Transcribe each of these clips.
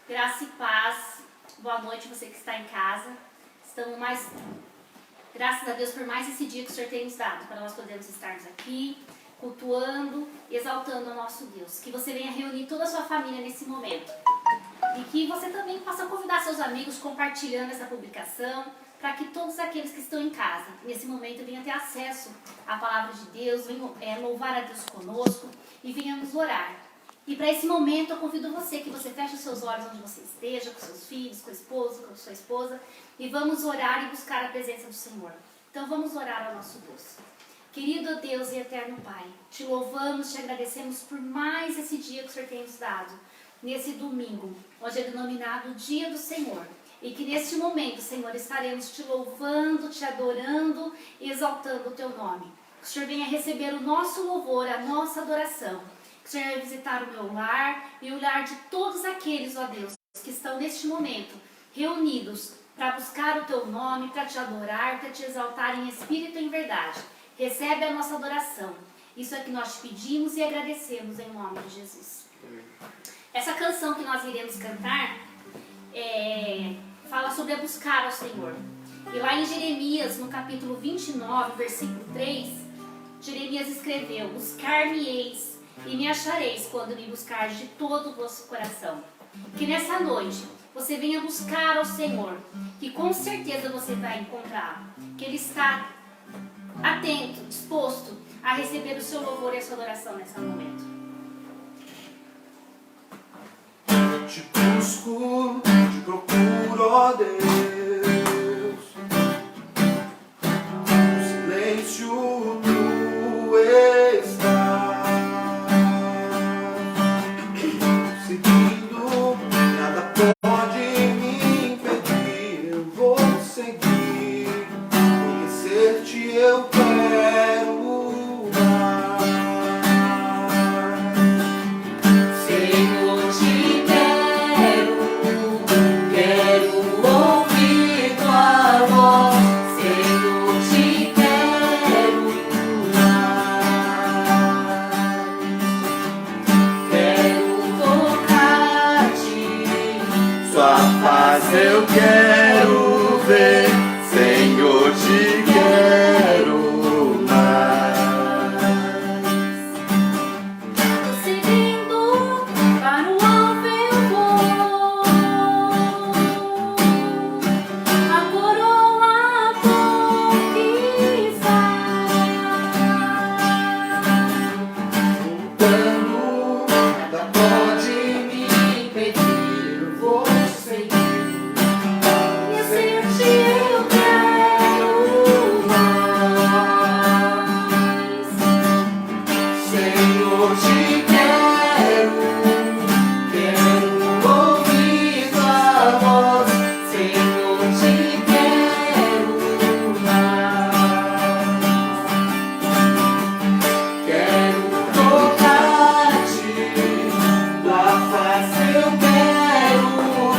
Graça e paz, boa noite você que está em casa. Estamos graças a Deus por mais esse dia que o Senhor tem nos dado, para nós podermos estarmos aqui, cultuando, exaltando o nosso Deus. Que você venha reunir toda a sua família nesse momento. E que você também possa convidar seus amigos compartilhando essa publicação, para que todos aqueles que estão em casa, nesse momento, venham ter acesso à palavra de Deus, venham louvar a Deus conosco e venhamos orar. E para esse momento eu convido você que você feche os seus olhos onde você esteja, com seus filhos, com o esposo, com a sua esposa, e vamos orar e buscar a presença do Senhor. Então vamos orar ao nosso Deus. Querido Deus e eterno Pai, te louvamos, te agradecemos por mais esse dia que o Senhor tem nos dado, nesse domingo, hoje é denominado Dia do Senhor. E que neste momento, Senhor, estaremos te louvando, te adorando e exaltando o teu nome. Que o Senhor venha receber o nosso louvor, a nossa adoração. Que o Senhor venha visitar o meu lar e o lar de todos aqueles, ó Deus, que estão neste momento reunidos para buscar o teu nome, para te adorar, para te exaltar em espírito e em verdade. Recebe a nossa adoração. Isso é que nós te pedimos e agradecemos em nome de Jesus. Essa canção que nós iremos cantar fala sobre a buscar ao Senhor. E lá em Jeremias, no capítulo 29, versículo 3, Jeremias escreveu: buscar-me-eis e me achareis quando me buscardes de todo o vosso coração. Que nessa noite você venha buscar ao Senhor, que com certeza você vai encontrá-lo. Que Ele está atento, disposto a receber o seu louvor e a sua adoração nesse momento. Te busco, te procuro, ó Deus. No silêncio tu estás, seguindo, nada pode me impedir. Eu vou seguir, conhecer-te eu quero mais. Senhor, te quero ouvir tua voz. Senhor, te quero mais. Quero tocar-te, Sua face eu quero ver, Senhor, te quero mais. seguindo para o alvo eu vou. A coroa conquistar. Lutando, nada pode me impedir. Eu vou seguir, E assim eu quero mais. Senhor, te quero ouvir tua voz, Senhor, te quero mais. quero tocar-te, tua face eu quero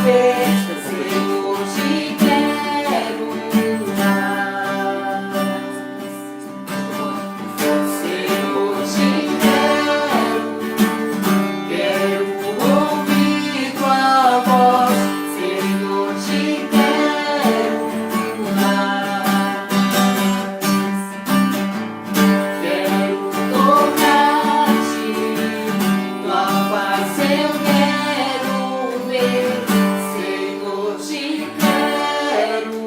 ver. Senhor, te quero mais. Senhor, te quero ouvir tua voz, Senhor, te quero mais. Quero tocar-te, tua face eu quero ver. Senhor, te quero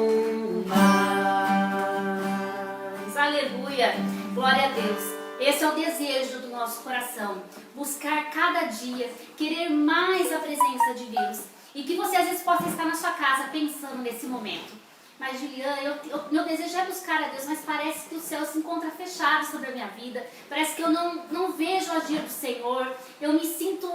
mais. Aleluia, glória a Deus. Esse é o desejo do nosso coração, buscar cada dia, querer mais a presença de Deus. E que você às vezes possa estar na sua casa pensando nesse momento: mas Juliana, meu desejo é buscar a Deus, mas parece que o céu se encontra fechado sobre a minha vida, parece que eu não vejo o agir do Senhor, eu me sinto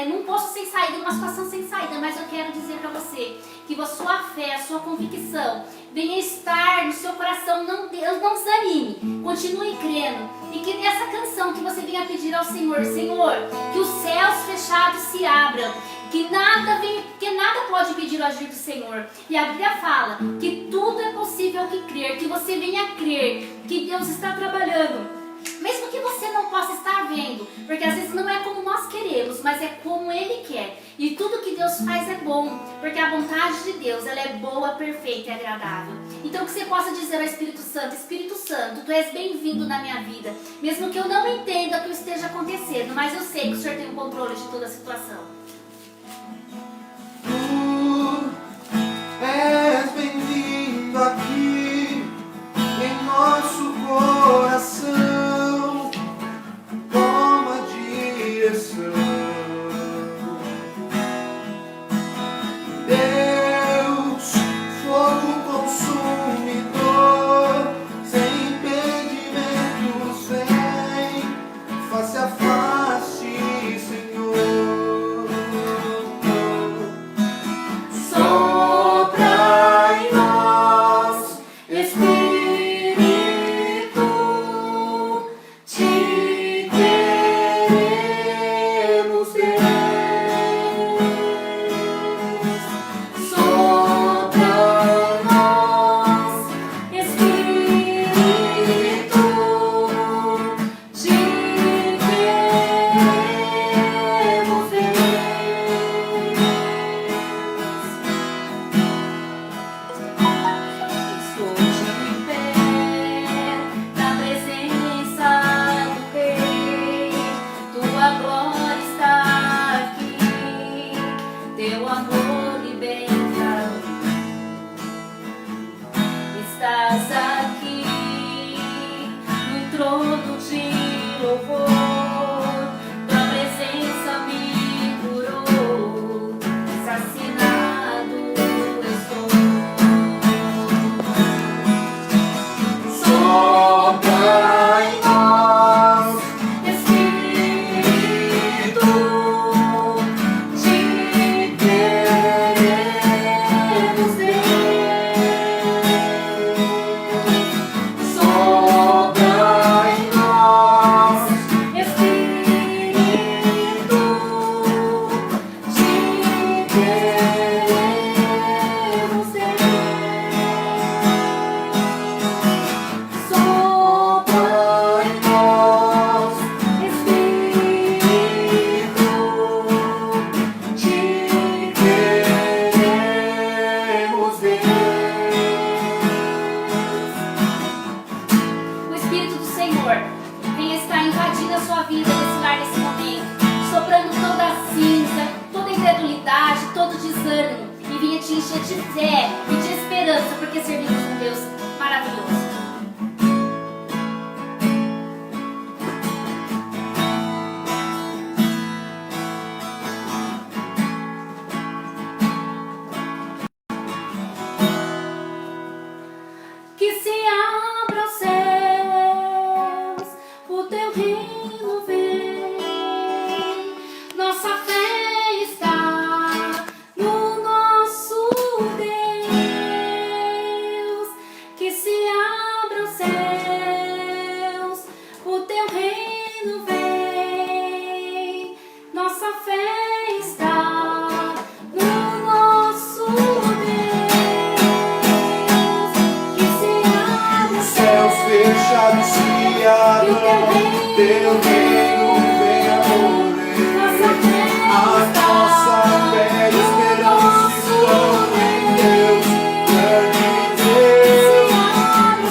num poço sem saída, numa situação sem saída. Mas eu quero dizer para você que a sua fé, a sua convicção venha estar no seu coração. Não desanime, continue crendo, e que nessa canção que você venha pedir ao Senhor: Senhor, que os céus fechados se abram, que nada pode impedir o agir do Senhor. E a Bíblia fala que tudo é possível que crer, que você venha crer que Deus está trabalhando. Mesmo que você não possa estar vendo, porque às vezes não é como nós queremos, mas é como Ele quer. E tudo que faz é bom, porque a vontade de Deus, ela é boa, perfeita e agradável. Então que você possa dizer ao Espírito Santo, tu és bem-vindo na minha vida, mesmo que eu não entenda o que esteja acontecendo, mas eu sei que o Senhor tem o controle de toda a situação. Tu és bem-vindo aqui em nosso coração. Toma direção. Deus, fogo consumidor, sem impedimentos, vem face a face, Senhor. Sopra em nós, Espírito, te queremos, Deus. Sopra em nós, Espírito, te queremos, Estou de pé na presença do Rei, tua glória está aqui, teu amor liberta. Estás aqui no trono de louvor, tua presença me curou, assassinado estou. Sopra em nós, Espírito, te queremos, Deus. Sopra em nós, Espírito, te queremos, Deus. Sopra em nós, Espírito, te queremos, Deus. O Espírito do Senhor vem estar invadindo a sua vida nesse lar, nesse momento, soprando toda a cinza, toda a incredulidade, todo o desânimo, e vinha te encher de fé e de esperança, porque servimos um Deus maravilhoso. Que se abra os céus, o teu reino vem, nossa fé está no nosso Deus. Que se abra os céus, o teu reino vem, nossa fé está no nosso Deus. Que se abra os Céus fechados se abram, teu reino venha mover. nossa fé A nossa fé e esperança estão em Deus, grande Deus.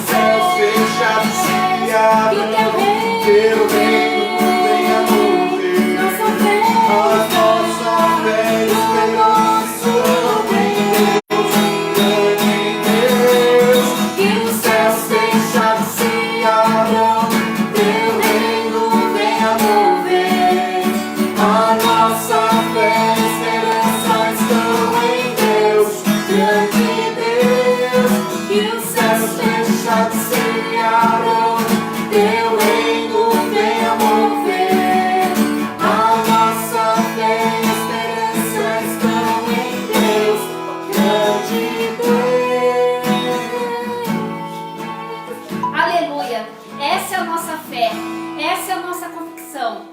Céus fechados se abram, teu reino venha mover. A nossa fé e esperança estão em Deus, grande Deus. que o Céus fechados se abram, teu reino venha mover. A nossa fé e esperança estão em Deus, grande Deus. que o Céus fechados se abram, teu reino venha mover. A nossa fé e esperança estão em Deus, grande Deus. Aleluia! Essa é a nossa fé, essa é a nossa convicção.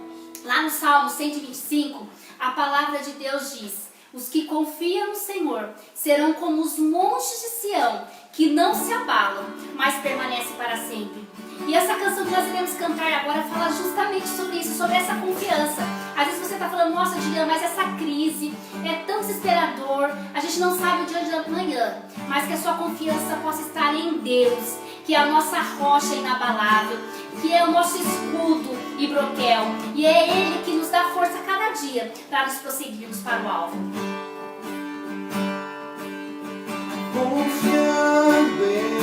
Lá no Salmo 125, a palavra de Deus diz: os que confiam no Senhor serão como os montes de Sião, que não se abalam, mas permanecem para sempre. E essa canção que nós iremos cantar agora fala justamente sobre isso, sobre essa confiança. Às vezes você está falando, nossa, Juliana, mas essa crise é tão desesperador, a gente não sabe o dia de amanhã, mas que a sua confiança possa estar em Deus, que é a nossa rocha inabalável, que é o nosso escudo e broquel, e é Ele que nos dá força a cada dia para nos prosseguirmos para o alvo. Confiando em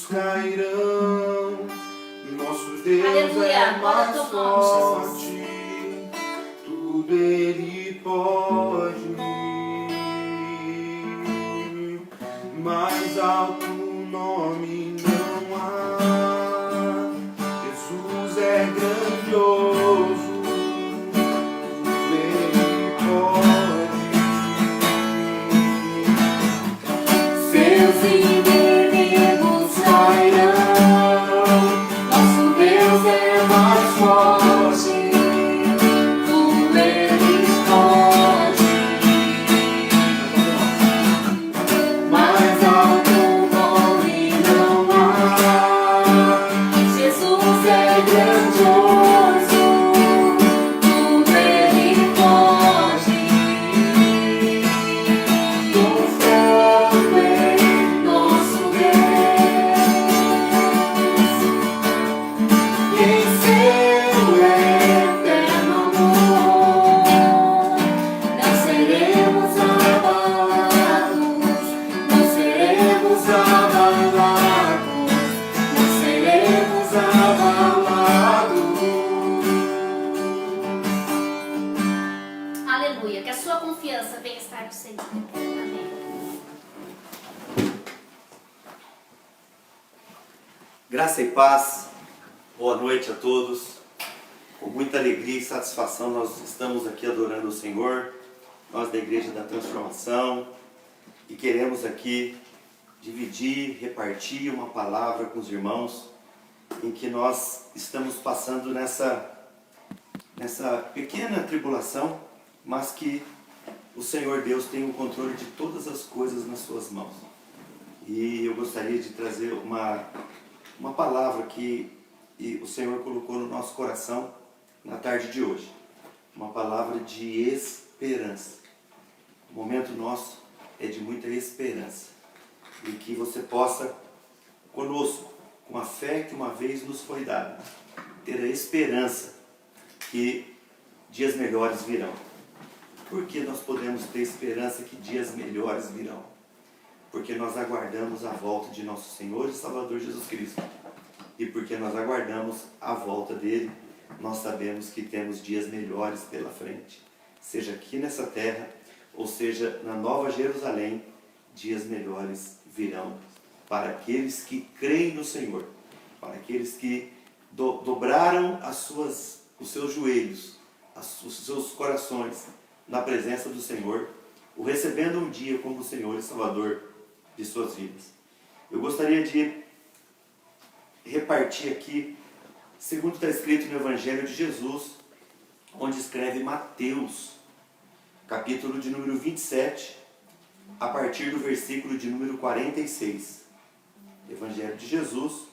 cairão. Nosso Deus Aleluia. é Glória ao mais teu nome, forte. Tudo Ele pode. Mais alto nome não há. Jesus é grandioso. Ele pode. Seus inimigos cairão. Nosso Deus é mais forte. Tudo Ele pode. Mais alto nome não há. Jesus é grandioso. Tudo Ele pode. Confio em nosso Deus. E em seu eterno amor não seremos abalados, não seremos abalados, não seremos abalados. Aleluia. Que a sua confiança venha estar no Senhor. Amém. Graça e paz, boa noite a todos. Com muita alegria e satisfação nós estamos aqui adorando o Senhor, nós da Igreja da Transformação, e queremos aqui dividir, repartir uma palavra com os irmãos, em que nós estamos passando nessa pequena tribulação, mas que o Senhor Deus tem o controle de todas as coisas nas suas mãos. E eu gostaria de trazer uma palavra que o Senhor colocou no nosso coração na tarde de hoje. Uma palavra de esperança. O momento nosso é de muita esperança. E que você possa, conosco, com a fé que uma vez nos foi dada, ter a esperança que dias melhores virão. Por que nós podemos ter esperança que dias melhores virão? Porque nós aguardamos a volta de nosso Senhor e Salvador Jesus Cristo. E porque nós aguardamos a volta dele, nós sabemos que temos dias melhores pela frente. Seja aqui nessa terra, ou seja na Nova Jerusalém, dias melhores virão para aqueles que creem no Senhor, para aqueles que dobraram os seus joelhos, os seus corações na presença do Senhor, o recebendo um dia como o Senhor e Salvador de suas vidas. Eu gostaria de repartir aqui, segundo está escrito no Evangelho de Jesus, onde escreve Mateus, capítulo de número 27, a partir do versículo de número 46. Evangelho de Jesus,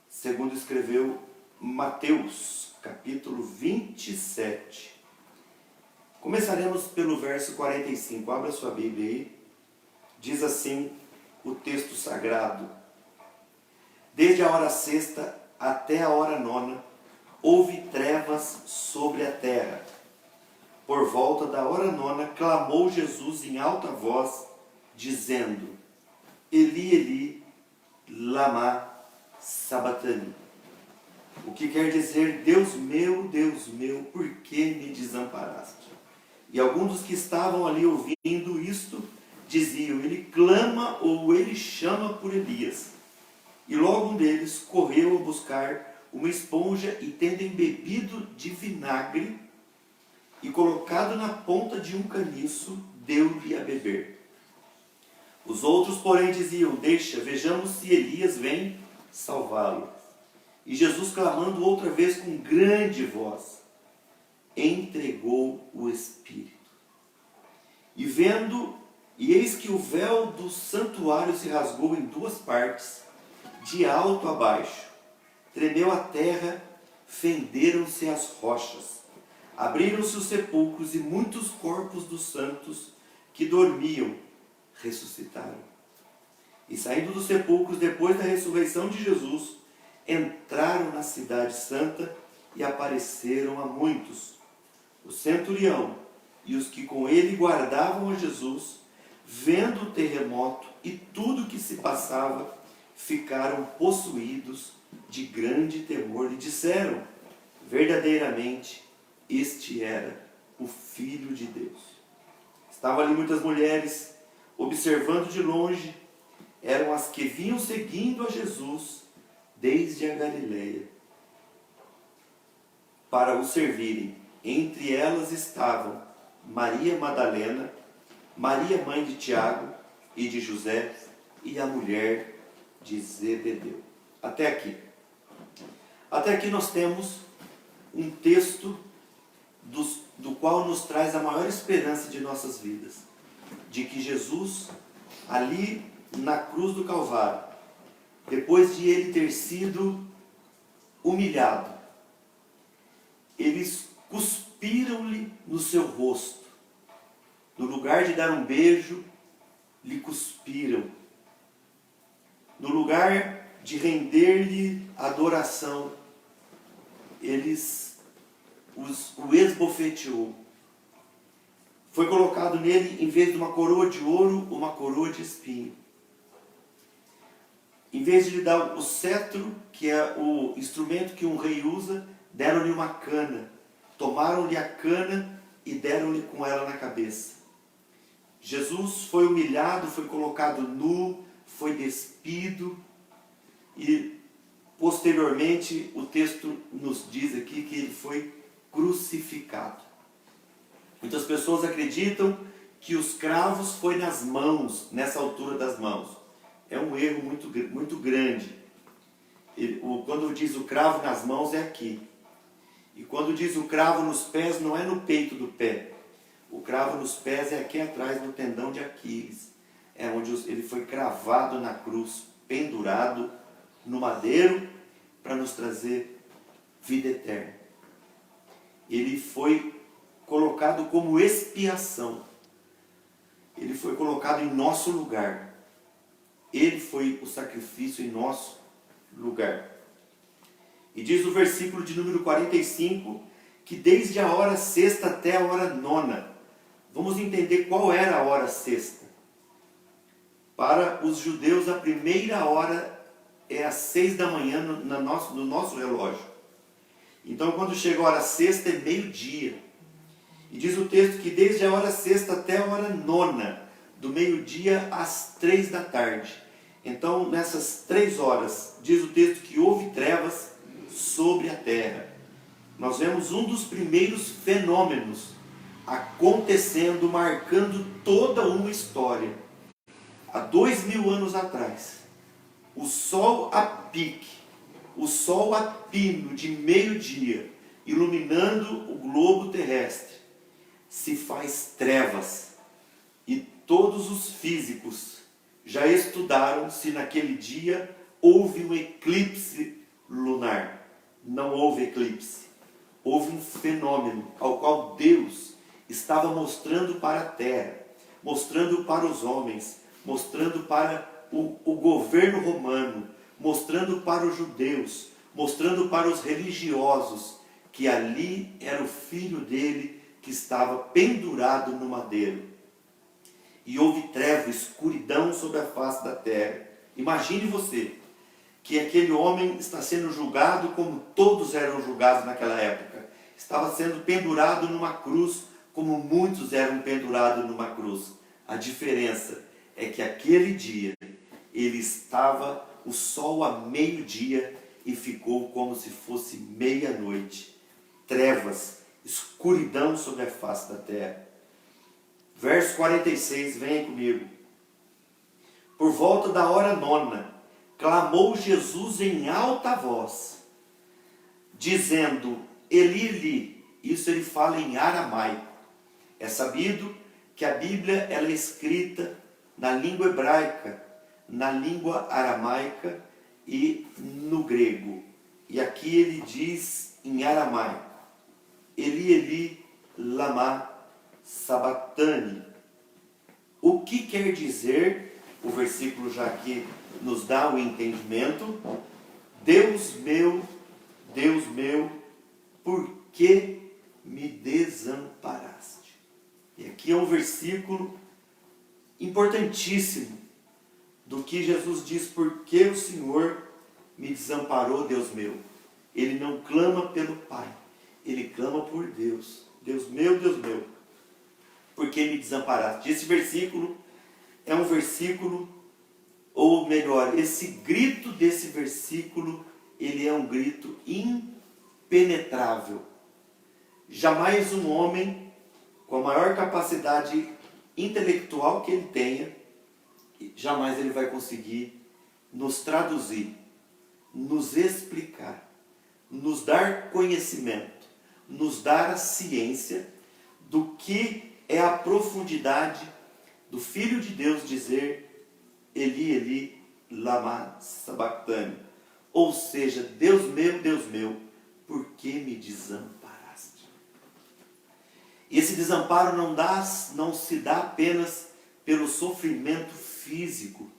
segundo escreveu Mateus, capítulo 27. Começaremos pelo verso 45. Abra sua Bíblia aí. Diz assim o texto sagrado: desde a hora sexta até a hora nona, houve trevas sobre a terra. Por volta da hora nona, clamou Jesus em alta voz, dizendo: Eli, Eli, lama sabachthani. O que quer dizer: Deus meu, por que me desamparaste? E alguns dos que estavam ali ouvindo isto diziam: ele clama ou ele chama por Elias. E logo um deles correu a buscar uma esponja e, tendo embebido de vinagre e colocado na ponta de um caniço, deu-lhe a beber. Os outros, porém, diziam: deixa, vejamos se Elias vem salvá-lo. E Jesus, clamando outra vez com grande voz, entregou o Espírito. E eis que o véu do santuário se rasgou em duas partes, de alto a baixo. Tremeu a terra, fenderam-se as rochas. Abriram-se os sepulcros e muitos corpos dos santos que dormiam ressuscitaram. E saindo dos sepulcros, depois da ressurreição de Jesus, entraram na cidade santa e apareceram a muitos. O centurião e os que com ele guardavam a Jesus, vendo o terremoto e tudo o que se passava, ficaram possuídos de grande temor e disseram: verdadeiramente, este era o Filho de Deus. Estavam ali muitas mulheres, observando de longe, eram as que vinham seguindo a Jesus desde a Galileia, para o servirem. Entre elas estavam Maria Madalena, Maria mãe de Tiago e de José, e a mulher de Zebedeu. Até aqui. Até aqui nós temos um texto do qual nos traz a maior esperança de nossas vidas. De que Jesus, ali na cruz do Calvário, depois de ele ter sido humilhado, eles cuspiram-lhe no seu rosto. No lugar de dar um beijo, lhe cuspiram. No lugar de render-lhe adoração, o esbofeteou. Foi colocado nele, em vez de uma coroa de ouro, uma coroa de espinho. Em vez de lhe dar o cetro, que é o instrumento que um rei usa, deram-lhe uma cana. Tomaram-lhe a cana e deram-lhe com ela na cabeça. Jesus foi humilhado, foi colocado nu, foi despido e posteriormente o texto nos diz aqui que ele foi crucificado. Muitas pessoas acreditam que os cravos foi nas mãos, nessa altura das mãos. É um erro muito grande. Quando diz o cravo nas mãos é aqui. E quando diz o cravo nos pés, não é no peito do pé. O cravo nos pés é aqui atrás, no tendão de Aquiles. É onde ele foi cravado na cruz, pendurado no madeiro, para nos trazer vida eterna. Ele foi colocado como expiação. Ele foi colocado em nosso lugar. Ele foi o sacrifício em nosso lugar. E diz o versículo de número 45, que desde a hora sexta até a hora nona. Vamos entender qual era a hora sexta. Para os judeus, a primeira hora é às 6 da manhã no nosso relógio. Então, quando chega a hora sexta, é meio-dia. E diz o texto que desde a hora sexta até a hora nona, do meio-dia às 3 da tarde. Então, nessas 3 horas, diz o texto que houve trevas sobre a terra. Nós vemos um dos primeiros fenômenos acontecendo, marcando toda uma história. Há 2000 anos atrás, o sol a pique, o sol a pino de meio-dia, iluminando o globo terrestre, se faz trevas. E todos os físicos já estudaram se naquele dia houve um eclipse lunar. Não houve eclipse. Houve um fenômeno ao qual Deus estava mostrando para a terra, mostrando para os homens, mostrando para o governo romano, mostrando para os judeus, mostrando para os religiosos, que ali era o filho dele que estava pendurado no madeiro. E houve treva, escuridão sobre a face da terra. Imagine você que aquele homem está sendo julgado como todos eram julgados naquela época. Estava sendo pendurado numa cruz como muitos eram pendurados numa cruz. A diferença é que aquele dia ele estava o sol a meio-dia e ficou como se fosse meia-noite. Trevas, escuridão sobre a face da terra. Verso 46, venha comigo. Por volta da hora nona, clamou Jesus em alta voz, dizendo, Eli, Eli. Isso ele fala em aramaico. É sabido que a Bíblia ela é escrita na língua hebraica, na língua aramaica e no grego. E aqui ele diz em aramaico, Eli, Eli, lama sabachthani. O que quer dizer, o versículo já aqui nos dá o entendimento, Deus meu, por que me desamparaste? E aqui é um versículo importantíssimo, do que Jesus diz, porque o Senhor me desamparou, Deus meu. Ele não clama pelo Pai, ele clama por Deus. Deus meu, por que me desamparaste? Esse versículo é um versículo, ou melhor, esse grito desse versículo, ele é um grito impenetrável. Jamais um homem com a maior capacidade intelectual que ele tenha, jamais ele vai conseguir nos traduzir, nos explicar, nos dar conhecimento, nos dar a ciência do que é a profundidade do Filho de Deus dizer Eli, Eli, lama sabachthani. Ou seja, Deus meu, por que me desamparaste? Esse desamparo não se dá apenas pelo sofrimento físico.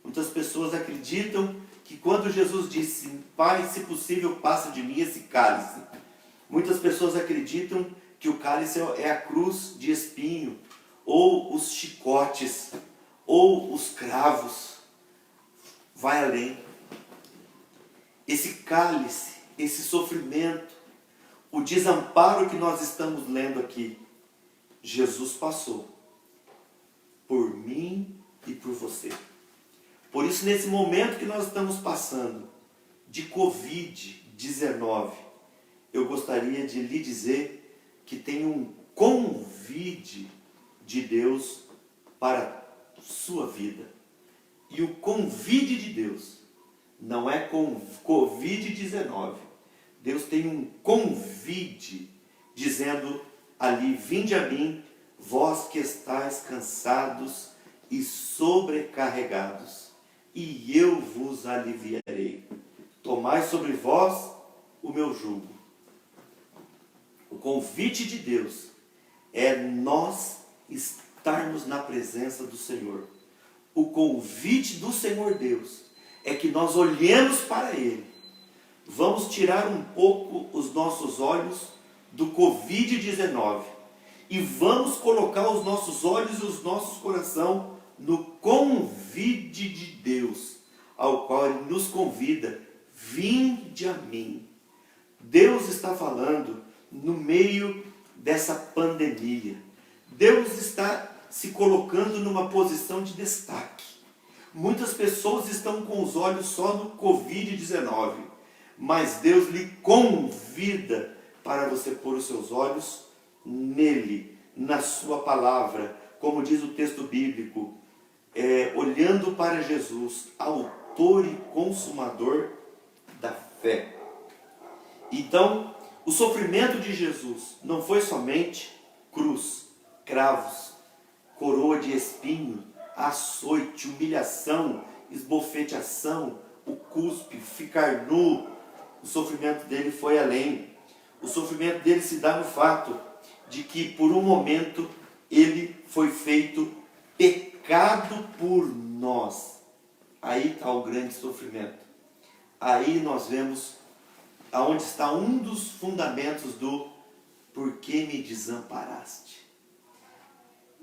Muitas pessoas acreditam que quando Jesus disse, Pai, se possível, passa de mim esse cálice. Muitas pessoas acreditam que o cálice é a cruz de espinho, ou os chicotes, ou os cravos. Vai além. Esse cálice, esse sofrimento, o desamparo que nós estamos lendo aqui, Jesus passou por mim e por você. Por isso, nesse momento que nós estamos passando de Covid-19, eu gostaria de lhe dizer que tem um convite de Deus para a sua vida. E o convite de Deus não é com Covid-19. Deus tem um convite dizendo ali, vinde a mim, vós que estáis cansados e sobrecarregados, e eu vos aliviarei. Tomai sobre vós o meu jugo. O convite de Deus é nós estarmos na presença do Senhor. O convite do Senhor Deus é que nós olhemos para Ele. Vamos tirar um pouco os nossos olhos do Covid-19 e vamos colocar os nossos olhos e os nossos corações no convite de Deus, ao qual Ele nos convida, vinde a mim. Deus está falando no meio dessa pandemia. Deus está se colocando numa posição de destaque. Muitas pessoas estão com os olhos só no Covid-19, mas Deus lhe convida para você pôr os seus olhos nele, na sua palavra, como diz o texto bíblico, olhando para Jesus, autor e consumador da fé. Então, o sofrimento de Jesus não foi somente cruz, cravos, coroa de espinho, açoite, humilhação, esbofeteação, o cuspe, ficar nu. O sofrimento dele foi além. O sofrimento dele se dá no fato de que por um momento ele foi feito pecado por nós. Aí está o grande sofrimento. Aí nós vemos aonde está um dos fundamentos do por que me desamparaste.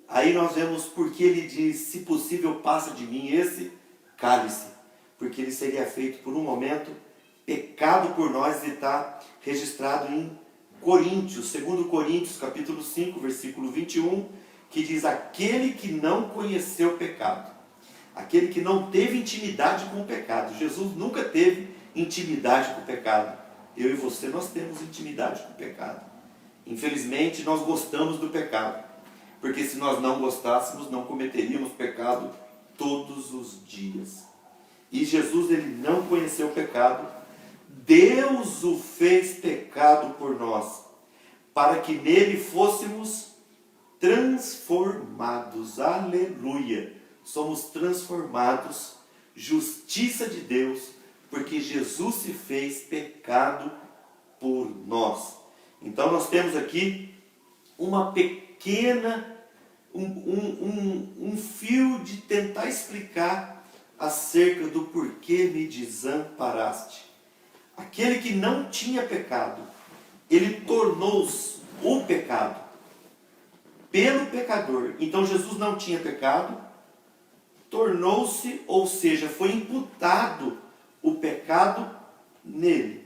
Aí nós vemos porque ele diz, se possível passa de mim esse cálice, porque ele seria feito por um momento pecado por nós, e está registrado em Coríntios, 2 Coríntios capítulo 5, versículo 21, que diz, aquele que não conheceu o pecado, aquele que não teve intimidade com o pecado. Jesus nunca teve intimidade com o pecado. Eu e você, nós temos intimidade com o pecado. Infelizmente, nós gostamos do pecado, porque se nós não gostássemos, não cometeríamos pecado todos os dias. E Jesus, ele não conheceu o pecado. Deus o fez pecado por nós, para que nele fôssemos transformados. Aleluia! Somos transformados, justiça de Deus, porque Jesus se fez pecado por nós. Então nós temos aqui uma pequena, um fio de tentar explicar acerca do porquê me desamparaste. Aquele que não tinha pecado, ele tornou o pecado pelo pecador. Então Jesus não tinha pecado, tornou-se, ou seja, foi imputado o pecado nele,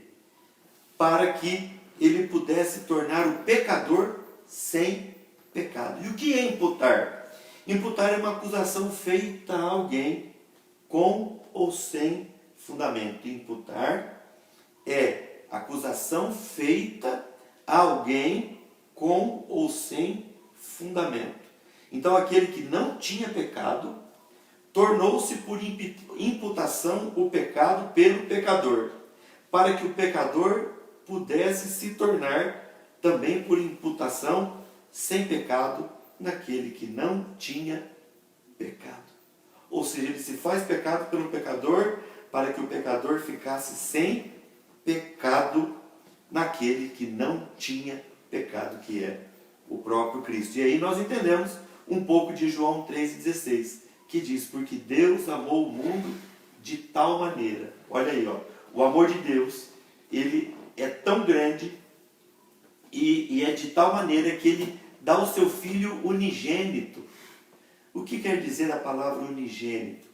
para que ele pudesse tornar o pecador sem pecado. E o que é imputar? Imputar é uma acusação feita a alguém com ou sem fundamento. Imputar é acusação feita a alguém com ou sem fundamento. Então, aquele que não tinha pecado, tornou-se por imputação o pecado pelo pecador, para que o pecador pudesse se tornar também por imputação sem pecado naquele que não tinha pecado. Ou seja, ele se faz pecado pelo pecador, para que o pecador ficasse sem pecado naquele que não tinha pecado, que é o próprio Cristo. E aí nós entendemos um pouco de João 3,16, que diz: porque Deus amou o mundo de tal maneira. Olha aí, ó, o amor de Deus, ele é tão grande e é de tal maneira que ele dá o seu Filho unigênito. O que quer dizer a palavra unigênito?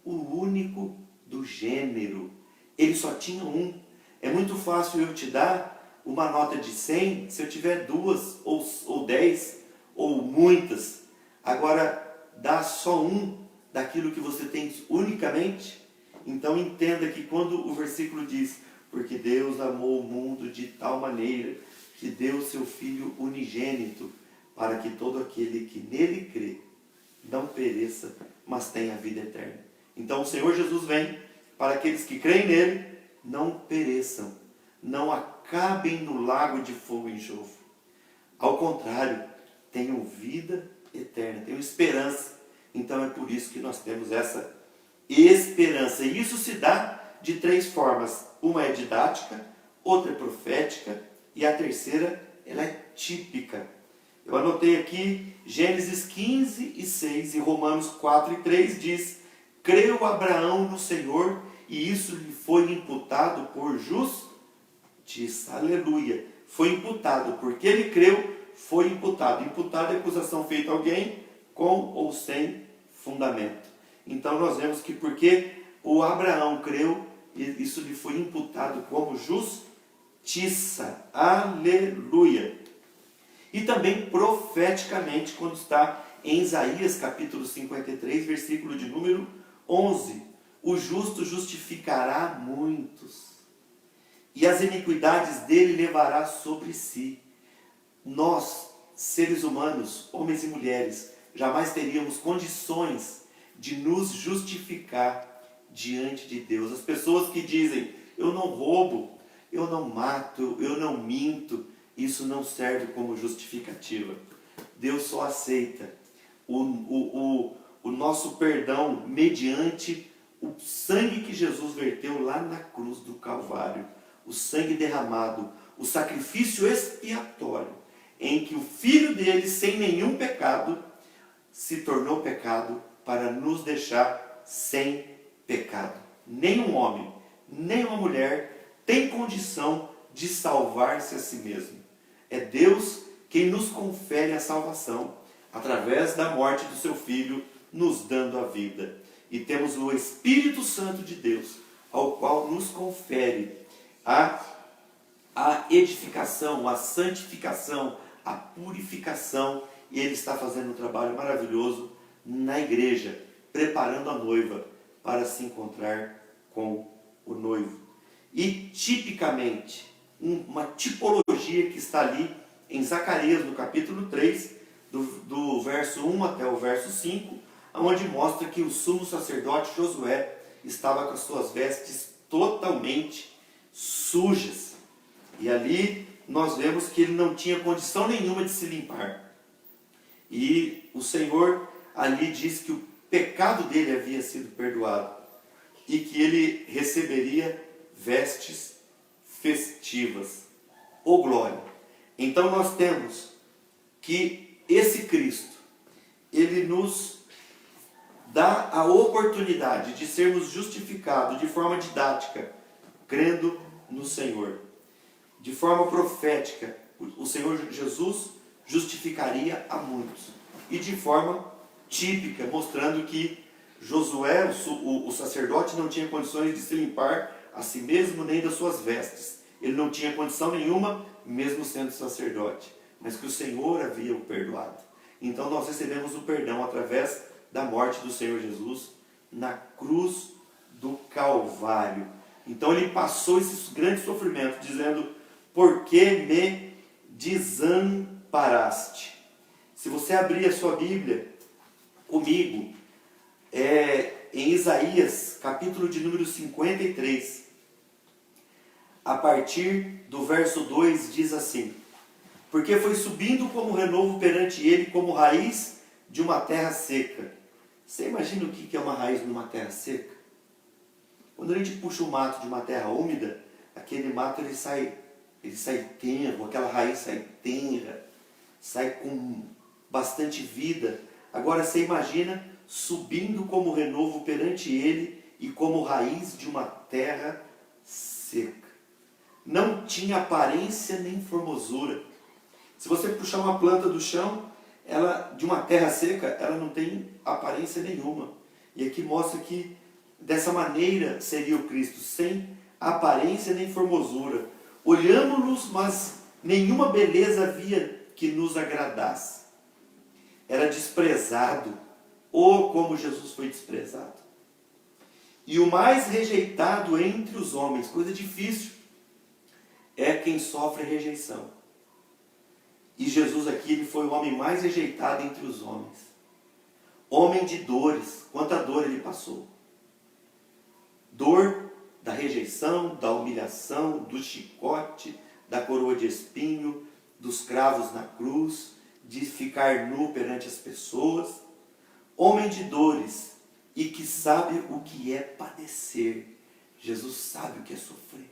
O único do gênero. Ele só tinha um. É muito fácil eu te dar uma nota de 100 se eu tiver 2 ou 10 ou muitas. Agora, dá só um daquilo que você tem unicamente. Então entenda que quando o versículo diz: porque Deus amou o mundo de tal maneira que deu seu Filho unigênito, para que todo aquele que nele crê não pereça, mas tenha vida eterna. Então o Senhor Jesus vem para aqueles que creem nele não pereçam, não acabem no lago de fogo e enxofre. Ao contrário, tenham vida eterna, tenham esperança. Então é por isso que nós temos essa esperança. E isso se dá de 3 formas. Uma é didática, outra é profética e a terceira, ela é típica. Eu anotei aqui Gênesis 15:6 e Romanos 4:3 diz: creu Abraão no Senhor e isso lhe foi imputado por justiça. Aleluia! Foi imputado, porque ele creu, foi imputado. Imputado é acusação feita a alguém com ou sem fundamento. Então nós vemos que porque o Abraão creu, isso lhe foi imputado como justiça. Aleluia! E também profeticamente, quando está em Isaías capítulo 53, versículo de número 11. O justo justificará muitos, e as iniquidades dele levará sobre si. Nós, seres humanos, homens e mulheres, jamais teríamos condições de nos justificar diante de Deus. As pessoas que dizem: eu não roubo, eu não mato, eu não minto, isso não serve como justificativa. Deus só aceita o nosso perdão mediante o sangue que Jesus verteu lá na cruz do Calvário. O sangue derramado, o sacrifício expiatório, em que o Filho dele, sem nenhum pecado, se tornou pecado para nos deixar sem pecado. Nenhum homem, nenhuma mulher tem condição de salvar-se a si mesmo. É Deus quem nos confere a salvação através da morte do seu Filho, nos dando a vida. E temos o Espírito Santo de Deus, ao qual nos confere a edificação, a santificação, a purificação. E Ele está fazendo um trabalho maravilhoso na igreja, preparando a noiva para se encontrar com o noivo. E tipicamente, uma tipologia que está ali em Zacarias, no capítulo 3, do verso 1 até o verso 5, onde mostra que o sumo sacerdote Josué estava com as suas vestes totalmente sujas. E ali nós vemos que ele não tinha condição nenhuma de se limpar. E o Senhor ali diz que o pecado dele havia sido perdoado e que ele receberia vestes festivas. Ô glória! Então nós temos que esse Cristo, ele nos dá a oportunidade de sermos justificados de forma didática, crendo no Senhor. De forma profética, o Senhor Jesus justificaria a muitos. E de forma típica, mostrando que Josué, o sacerdote, não tinha condições de se limpar a si mesmo nem das suas vestes. Ele não tinha condição nenhuma, mesmo sendo sacerdote, mas que o Senhor havia o perdoado. Então nós recebemos o perdão através da morte do Senhor Jesus na cruz do Calvário. Então ele passou esses grandes sofrimentos, dizendo: por que me desamparaste? Se você abrir a sua Bíblia comigo, em Isaías, capítulo de número 53, a partir do verso 2, diz assim: porque foi subindo como renovo perante ele, como raiz de uma terra seca. Você imagina o que é uma raiz numa terra seca? Quando a gente puxa o mato de uma terra úmida, aquele mato ele sai tenro, aquela raiz sai tenra, sai com bastante vida. Agora você imagina subindo como renovo perante ele e como raiz de uma terra seca. Não tinha aparência nem formosura. Se você puxar uma planta do chão, ela de uma terra seca, ela não tem aparência nenhuma. E aqui mostra que dessa maneira seria o Cristo, sem aparência nem formosura. Olhamos-nos, mas nenhuma beleza havia que nos agradasse. Era desprezado. Oh, como Jesus foi desprezado. E o mais rejeitado entre os homens, coisa difícil, é quem sofre rejeição. E Jesus aqui, ele foi o homem mais rejeitado entre os homens. Homem de dores. Quanta dor ele passou. Dor da rejeição, da humilhação, do chicote, da coroa de espinho, dos cravos na cruz, de ficar nu perante as pessoas. Homem de dores e que sabe o que é padecer. Jesus sabe o que é sofrer.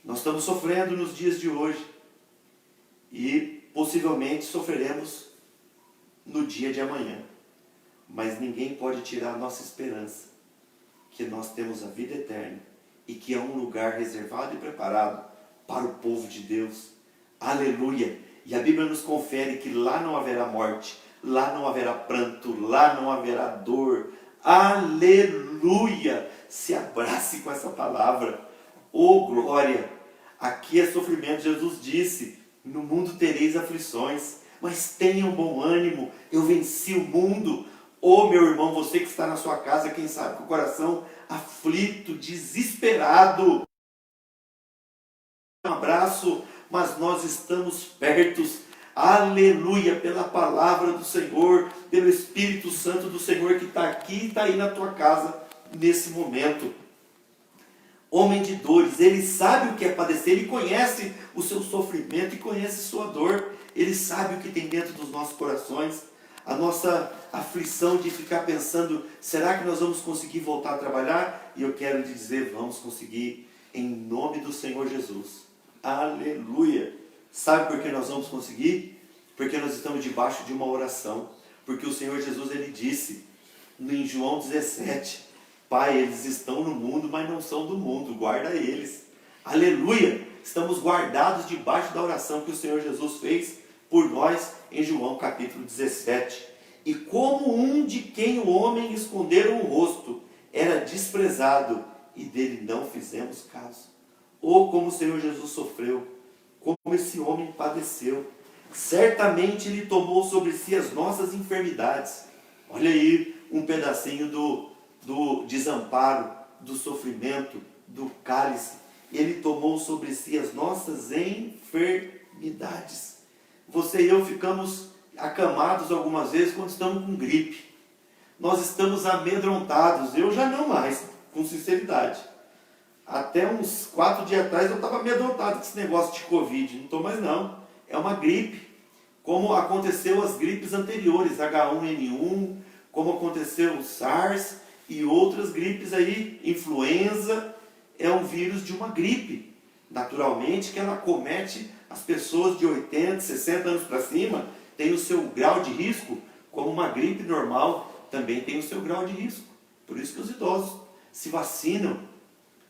Nós estamos sofrendo nos dias de hoje e possivelmente sofreremos no dia de amanhã. Mas ninguém pode tirar a nossa esperança, que nós temos a vida eterna e que há um lugar reservado e preparado para o povo de Deus. Aleluia! E a Bíblia nos confere que lá não haverá morte, lá não haverá pranto, lá não haverá dor. Aleluia! Se abrace com essa palavra. Oh, glória! Aqui é sofrimento. Jesus disse: no mundo tereis aflições, mas tenham bom ânimo, eu venci o mundo. Oh, meu irmão, você que está na sua casa, quem sabe com o coração aflito, desesperado. Um abraço, mas nós estamos pertos. Aleluia, pela palavra do Senhor, pelo Espírito Santo do Senhor que está aqui e está aí na tua casa nesse momento. Homem de dores, ele sabe o que é padecer, ele conhece o seu sofrimento e conhece sua dor. Ele sabe o que tem dentro dos nossos corações, a nossa aflição de ficar pensando: será que nós vamos conseguir voltar a trabalhar? E eu quero lhe dizer: vamos conseguir, em nome do Senhor Jesus. Aleluia! Sabe por que nós vamos conseguir? Porque nós estamos debaixo de uma oração. Porque o Senhor Jesus, ele disse em João 17: Pai, eles estão no mundo, mas não são do mundo, guarda eles. Aleluia! Estamos guardados debaixo da oração que o Senhor Jesus fez por nós em João capítulo 17. E como um de quem o homem esconderam o rosto, era desprezado, e dele não fizemos caso. Oh, como o Senhor Jesus sofreu, como esse homem padeceu. Certamente ele tomou sobre si as nossas enfermidades. Olha aí um pedacinho do desamparo, do sofrimento, do cálice. Ele tomou sobre si as nossas enfermidades. Você e eu ficamos acamados algumas vezes quando estamos com gripe. Nós estamos amedrontados. Eu já não mais, com sinceridade. Até uns 4 dias atrás eu estava amedrontado com esse negócio de Covid. Não estou mais não. É uma gripe. Como aconteceu as gripes anteriores, H1N1, como aconteceu o SARS e outras gripes aí, influenza. É um vírus de uma gripe. Naturalmente que ela acomete as pessoas de 80, 60 anos para cima, tem o seu grau de risco, como uma gripe normal também tem o seu grau de risco. Por isso que os idosos se vacinam.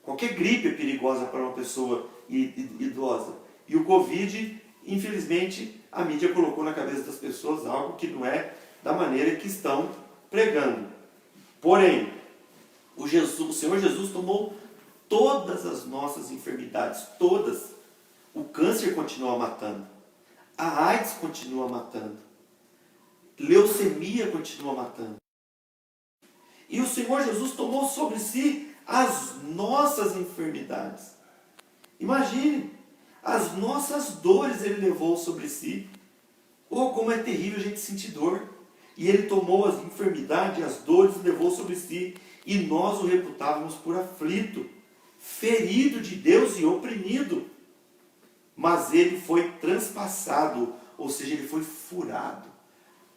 Qualquer gripe é perigosa para uma pessoa idosa. E o Covid, infelizmente, a mídia colocou na cabeça das pessoas algo que não é da maneira que estão pregando. Porém, o Senhor Jesus tomou todas as nossas enfermidades, todas. O câncer continua matando, a AIDS continua matando, leucemia continua matando. E o Senhor Jesus tomou sobre si as nossas enfermidades. Imagine, as nossas dores Ele levou sobre si. Oh, como é terrível a gente sentir dor. E Ele tomou as enfermidades, as dores, levou sobre si. E nós o reputávamos por aflito, ferido de Deus e oprimido. Mas Ele foi transpassado, ou seja, Ele foi furado.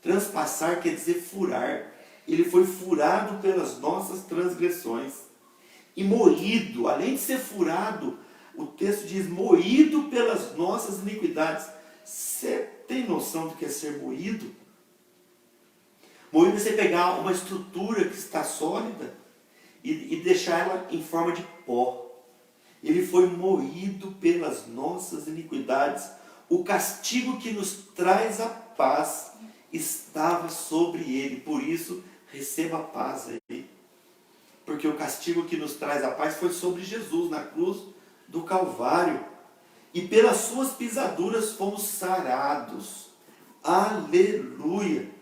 Transpassar quer dizer furar. Ele foi furado pelas nossas transgressões. E moído, além de ser furado, o texto diz, moído pelas nossas iniquidades. Você tem noção do que é ser moído? Moído é você pegar uma estrutura que está sólida e deixar ela em forma de pó. Ele foi moído pelas nossas iniquidades. O castigo que nos traz a paz estava sobre ele. Por isso, receba a paz aí. Porque o castigo que nos traz a paz foi sobre Jesus na cruz do Calvário. E pelas suas pisaduras fomos sarados. Aleluia!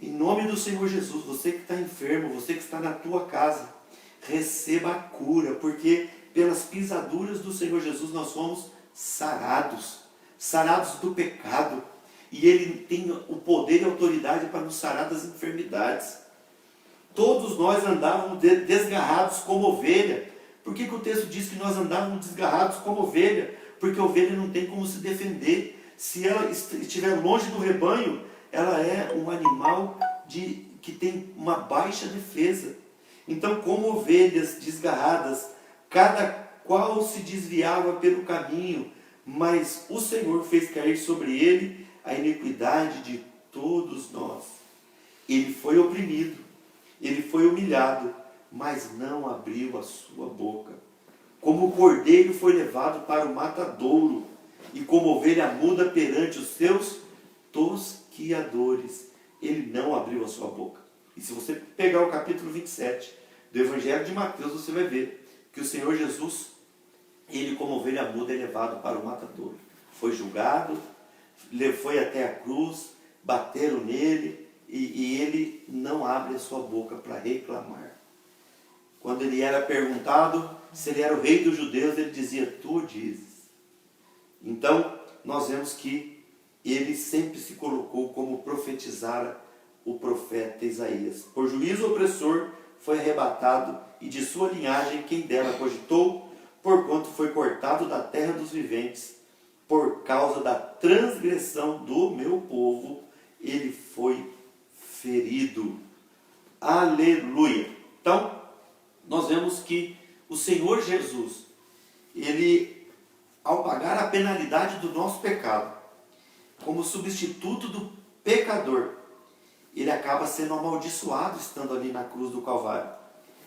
Em nome do Senhor Jesus, você que está enfermo, você que está na tua casa, receba a cura, porque pelas pisaduras do Senhor Jesus nós fomos sarados. Sarados do pecado. E Ele tem o poder e a autoridade para nos sarar das enfermidades. Todos nós andávamos desgarrados como ovelha. Por que o texto diz que nós andávamos desgarrados como ovelha? Porque a ovelha não tem como se defender. Se ela estiver longe do rebanho, ela é um animal que tem uma baixa defesa. Então, como ovelhas desgarradas, cada qual se desviava pelo caminho, mas o Senhor fez cair sobre ele a iniquidade de todos nós. Ele foi oprimido, ele foi humilhado, mas não abriu a sua boca. Como o cordeiro foi levado para o matadouro, e como ovelha muda perante os seus tosquiadores, ele não abriu a sua boca. E se você pegar o capítulo 27 do Evangelho de Mateus, você vai ver que o Senhor Jesus, ele como ovelha muda é levado para o matadouro. Foi julgado, foi até a cruz, bateram nele, e ele não abre a sua boca para reclamar. Quando ele era perguntado se ele era o rei dos judeus, ele dizia, tu dizes. Então, nós vemos que ele sempre se colocou como profetizara o profeta Isaías. Por juízo opressor foi arrebatado, e de sua linhagem quem dela cogitou, porquanto foi cortado da terra dos viventes, por causa da transgressão do meu povo, ele foi ferido. Aleluia! Então, nós vemos que o Senhor Jesus, ele, ao pagar a penalidade do nosso pecado, como substituto do pecador, ele acaba sendo amaldiçoado estando ali na cruz do Calvário.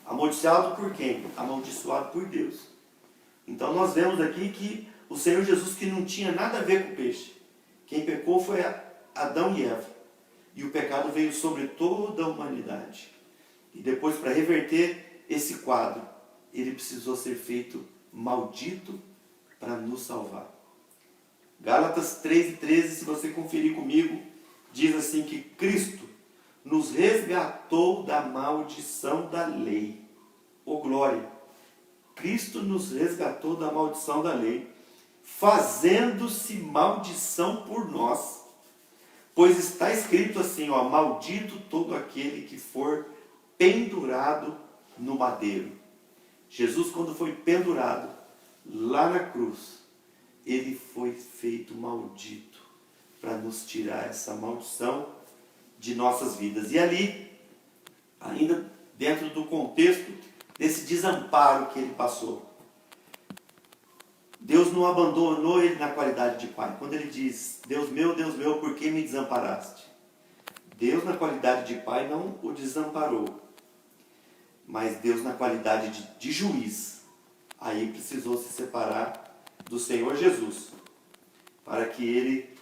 Amaldiçoado por quem? Amaldiçoado por Deus. Então nós vemos aqui que o Senhor Jesus, que não tinha nada a ver com o peixe, quem pecou foi Adão e Eva. E o pecado veio sobre toda a humanidade. E depois, para reverter esse quadro, ele precisou ser feito maldito para nos salvar. Gálatas 3:13, se você conferir comigo, diz assim que Cristo nos resgatou da maldição da lei. Ô glória! Cristo nos resgatou da maldição da lei, fazendo-se maldição por nós. Pois está escrito assim, ó, maldito todo aquele que for pendurado no madeiro. Jesus, quando foi pendurado lá na cruz, ele foi feito maldito para nos tirar essa maldição de nossas vidas. E ali, ainda dentro do contexto desse desamparo que ele passou, Deus não abandonou ele na qualidade de pai. Quando ele diz, Deus meu, por que me desamparaste? Deus na qualidade de pai não o desamparou. Mas Deus na qualidade de juiz, aí precisou se separar do Senhor Jesus, para que ele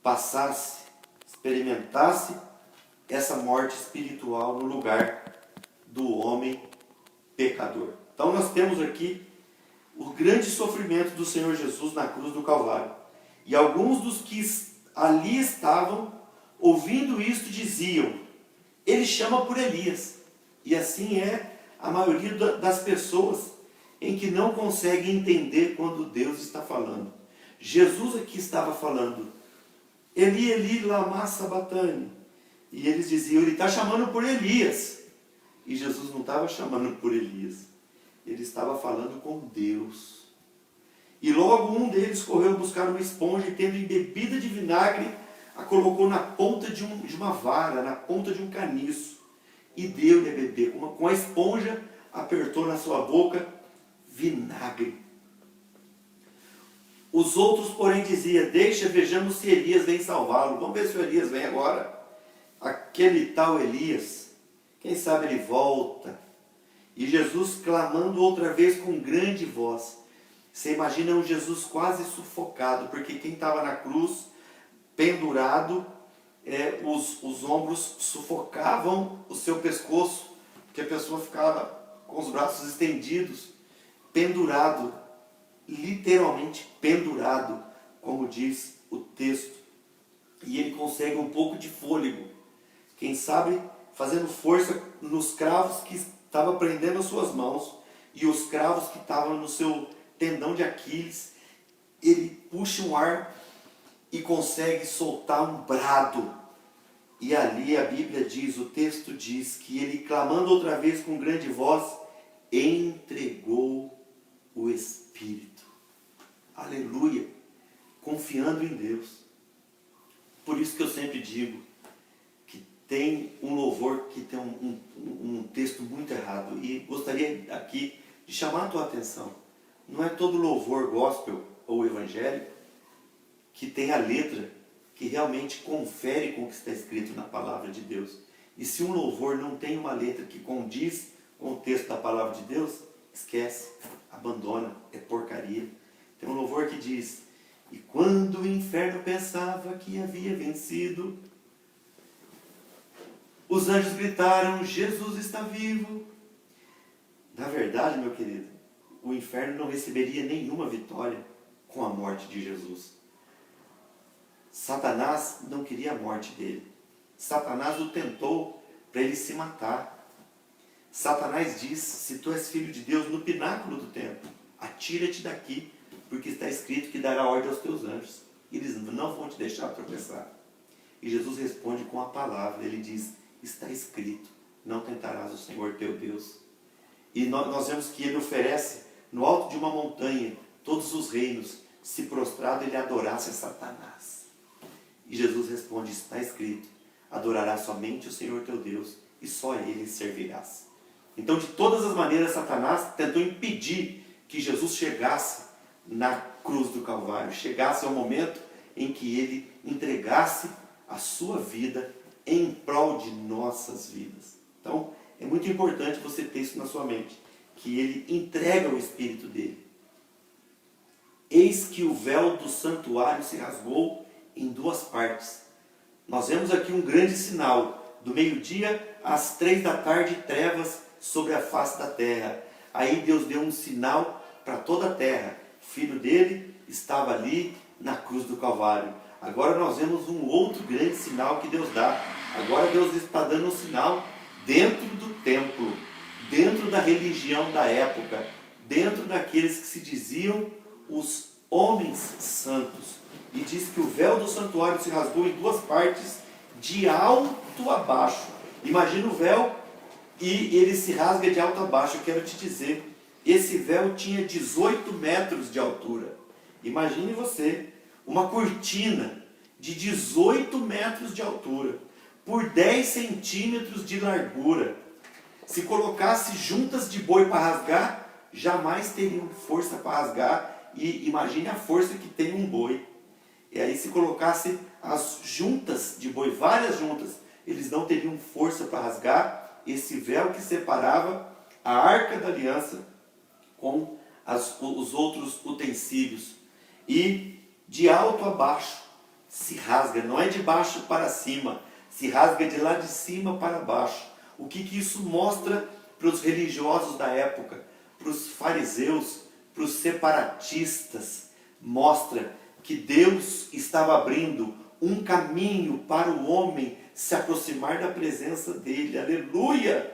passasse, experimentasse essa morte espiritual no lugar do homem pecador. Então nós temos aqui o grande sofrimento do Senhor Jesus na cruz do Calvário. E alguns dos que ali estavam, ouvindo isto, diziam: ele chama por Elias. E assim é a maioria das pessoas em que não conseguem entender quando Deus está falando. Jesus aqui estava falando: Eli, Eli, lama sabachthani. E eles diziam: ele está chamando por Elias. E Jesus não estava chamando por Elias. Ele estava falando com Deus. E logo um deles correu buscar uma esponja e, tendo embebida de vinagre, a colocou na ponta de uma vara, na ponta de um caniço, e deu-lhe a beber. Com a esponja, apertou na sua boca vinagre. Os outros, porém, diziam: deixa, vejamos se Elias vem salvá-lo. Vamos ver se o Elias vem agora. Aquele tal Elias, quem sabe ele volta. E Jesus, clamando outra vez com grande voz. Você imagina um Jesus quase sufocado, porque quem estava na cruz, pendurado, os ombros sufocavam o seu pescoço, porque a pessoa ficava com os braços estendidos, pendurado, literalmente pendurado, como diz o texto. E ele consegue um pouco de fôlego, quem sabe fazendo força nos cravos que estava prendendo as suas mãos e os cravos que estavam no seu tendão de Aquiles. Ele puxa um ar e consegue soltar um brado. E ali a Bíblia diz, o texto diz, que ele, clamando outra vez com grande voz, entregou o Espírito. Aleluia! Confiando em Deus. Por isso que eu sempre digo que tem um louvor que tem um texto muito errado. E gostaria aqui de chamar a tua atenção. Não é todo louvor gospel ou evangélico que tem a letra que realmente confere com o que está escrito na palavra de Deus. E se um louvor não tem uma letra que condiz com o texto da palavra de Deus, esquece, abandona, é porcaria. Tem um louvor que diz: e quando o inferno pensava que havia vencido, os anjos gritaram: Jesus está vivo. Na verdade, meu querido, o inferno não receberia nenhuma vitória com a morte de Jesus. Satanás não queria a morte dele. Satanás o tentou para ele se matar. Satanás diz: se tu és filho de Deus, no pináculo do templo, atira-te daqui, porque está escrito que dará ordem aos teus anjos. Eles não vão te deixar tropeçar. E Jesus responde com a palavra. Ele diz: está escrito, não tentarás o Senhor teu Deus. E nós vemos que ele oferece no alto de uma montanha todos os reinos, se prostrado ele adorasse a Satanás. E Jesus responde: está escrito, adorarás somente o Senhor teu Deus e só a ele servirás. Então, de todas as maneiras, Satanás tentou impedir que Jesus chegasse na cruz do Calvário, chegasse ao momento em que ele entregasse a sua vida em prol de nossas vidas. Então, é muito importante você ter isso na sua mente, que ele entrega o Espírito dele. Eis que o véu do santuário se rasgou em duas partes. Nós vemos aqui um grande sinal. Do meio-dia às 3 da tarde, trevas sobre a face da terra. Aí Deus deu um sinal para toda a terra. O filho dele estava ali na cruz do Calvário. Agora nós vemos um outro grande sinal que Deus dá. Agora Deus está dando um sinal dentro do templo, dentro da religião da época, dentro daqueles que se diziam os homens santos. E diz que o véu do santuário se rasgou em duas partes, de alto a baixo. Imagina o véu e ele se rasga de alto a baixo. Eu quero te dizer, esse véu tinha 18 metros de altura. Imagine você, uma cortina de 18 metros de altura, por 10 centímetros de largura. Se colocasse juntas de boi para rasgar, jamais teriam força para rasgar. E imagine a força que tem um boi. E aí se colocasse as juntas de boi, várias juntas, eles não teriam força para rasgar esse véu que separava a arca da aliança com os outros utensílios. E de alto a baixo se rasga, não é de baixo para cima, se rasga de lá de cima para baixo. O que isso mostra para os religiosos da época, para os fariseus, para os separatistas? Mostra que Deus estava abrindo um caminho para o homem se aproximar da presença dele. Aleluia!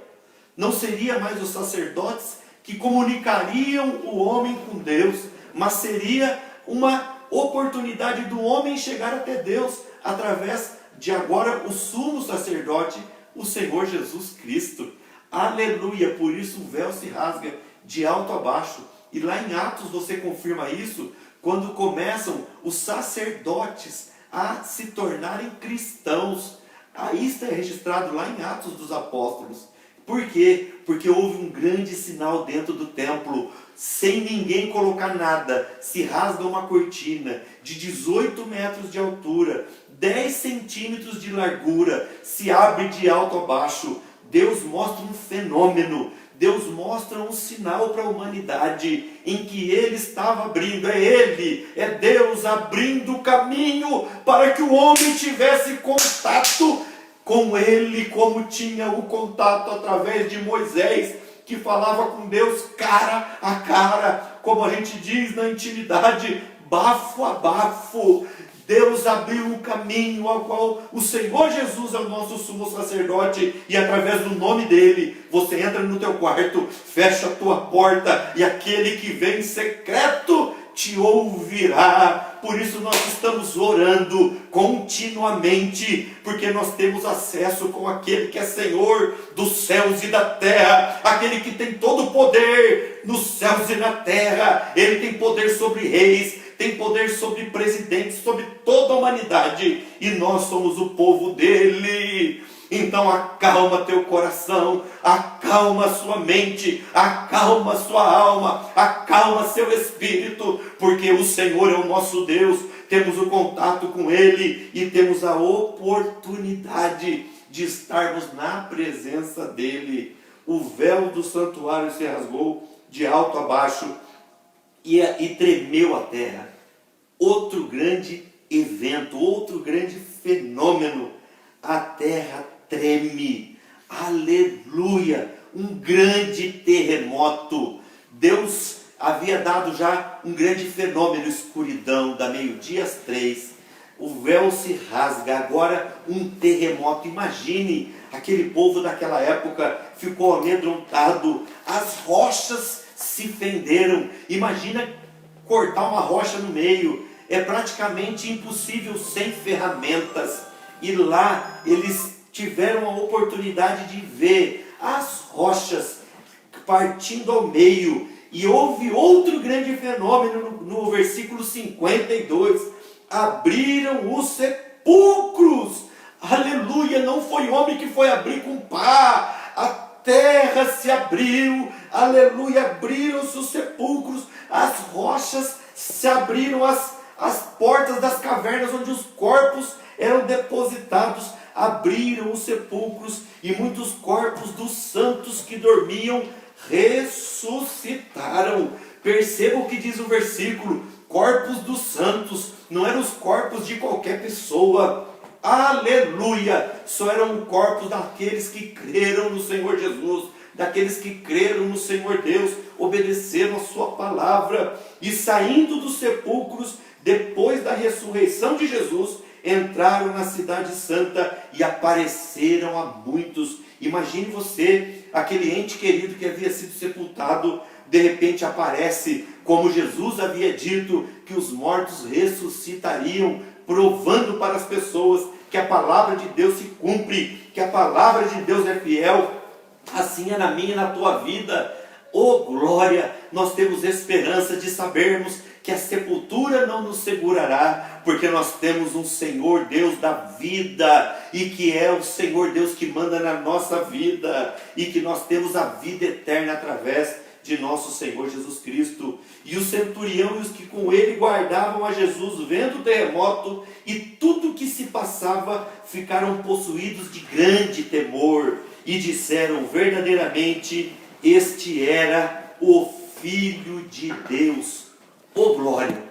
Não seria mais os sacerdotes que comunicariam o homem com Deus, mas seria uma oportunidade do homem chegar até Deus através de agora o sumo sacerdote, o Senhor Jesus Cristo. Aleluia! Por isso o véu se rasga de alto a baixo. E lá em Atos você confirma isso, quando começam os sacerdotes a se tornarem cristãos. Aí está registrado lá em Atos dos Apóstolos. Por quê? Porque houve um grande sinal dentro do templo. Sem ninguém colocar nada, se rasga uma cortina de 18 metros de altura, 10 centímetros de largura, se abre de alto a baixo. Deus mostra um fenômeno, Deus mostra um sinal para a humanidade, em que Ele estava abrindo. É Ele, é Deus abrindo o caminho para que o homem tivesse contato com Ele, como tinha o contato através de Moisés, que falava com Deus cara a cara, como a gente diz na intimidade, bafo a bafo. Deus abriu um caminho ao qual o Senhor Jesus é o nosso sumo sacerdote, e através do nome dele, você entra no teu quarto, fecha a tua porta, e aquele que vem em secreto te ouvirá. Por isso nós estamos orando continuamente, porque nós temos acesso com aquele que é Senhor dos céus e da terra, aquele que tem todo o poder nos céus e na terra. Ele tem poder sobre reis, tem poder sobre presidentes, sobre toda a humanidade, e nós somos o povo dele. Então acalma teu coração, acalma sua mente, acalma sua alma, acalma seu espírito, porque o Senhor é o nosso Deus. Temos o contato com Ele e temos a oportunidade de estarmos na presença dEle. O véu do santuário se rasgou de alto a baixo e tremeu a terra. Outro grande evento, outro grande fenômeno. A terra treme. Aleluia! Um grande terremoto. Deus havia dado já um grande fenômeno, escuridão, da meio-dia às 3. O véu se rasga, agora um terremoto. Imagine, aquele povo daquela época ficou amedrontado. As rochas se fenderam. Imagina cortar uma rocha no meio. É praticamente impossível sem ferramentas. E lá eles tiveram a oportunidade de ver as rochas partindo ao meio. E houve outro grande fenômeno no versículo 52. Abriram os sepulcros. Aleluia! Não foi homem que foi abrir com pá. A terra se abriu. Aleluia! Abriram-se os sepulcros. As rochas se abriram, as portas das cavernas onde os corpos eram depositados. Abriram os sepulcros e muitos corpos dos santos que dormiam ressuscitaram. Perceba o que diz o versículo: corpos dos santos. Não eram os corpos de qualquer pessoa. Aleluia! Só eram corpos daqueles que creram no Senhor Jesus, daqueles que creram no Senhor Deus, obedeceram a sua palavra. E saindo dos sepulcros, depois da ressurreição de Jesus, entraram na cidade santa e apareceram a muitos. Imagine você, aquele ente querido que havia sido sepultado, de repente aparece, como Jesus havia dito, que os mortos ressuscitariam, provando para as pessoas que a palavra de Deus se cumpre, que a palavra de Deus é fiel. Assim é na minha e na tua vida. Oh glória! Nós temos esperança de sabermos que a sepultura não nos segurará, porque nós temos um Senhor Deus da vida, e que é o Senhor Deus que manda na nossa vida, e que nós temos a vida eterna através de nosso Senhor Jesus Cristo. E o centurião e os que com ele guardavam a Jesus, vendo o terremoto e tudo que se passava, ficaram possuídos de grande temor, e disseram: verdadeiramente este era o Filho de Deus. Oh glória!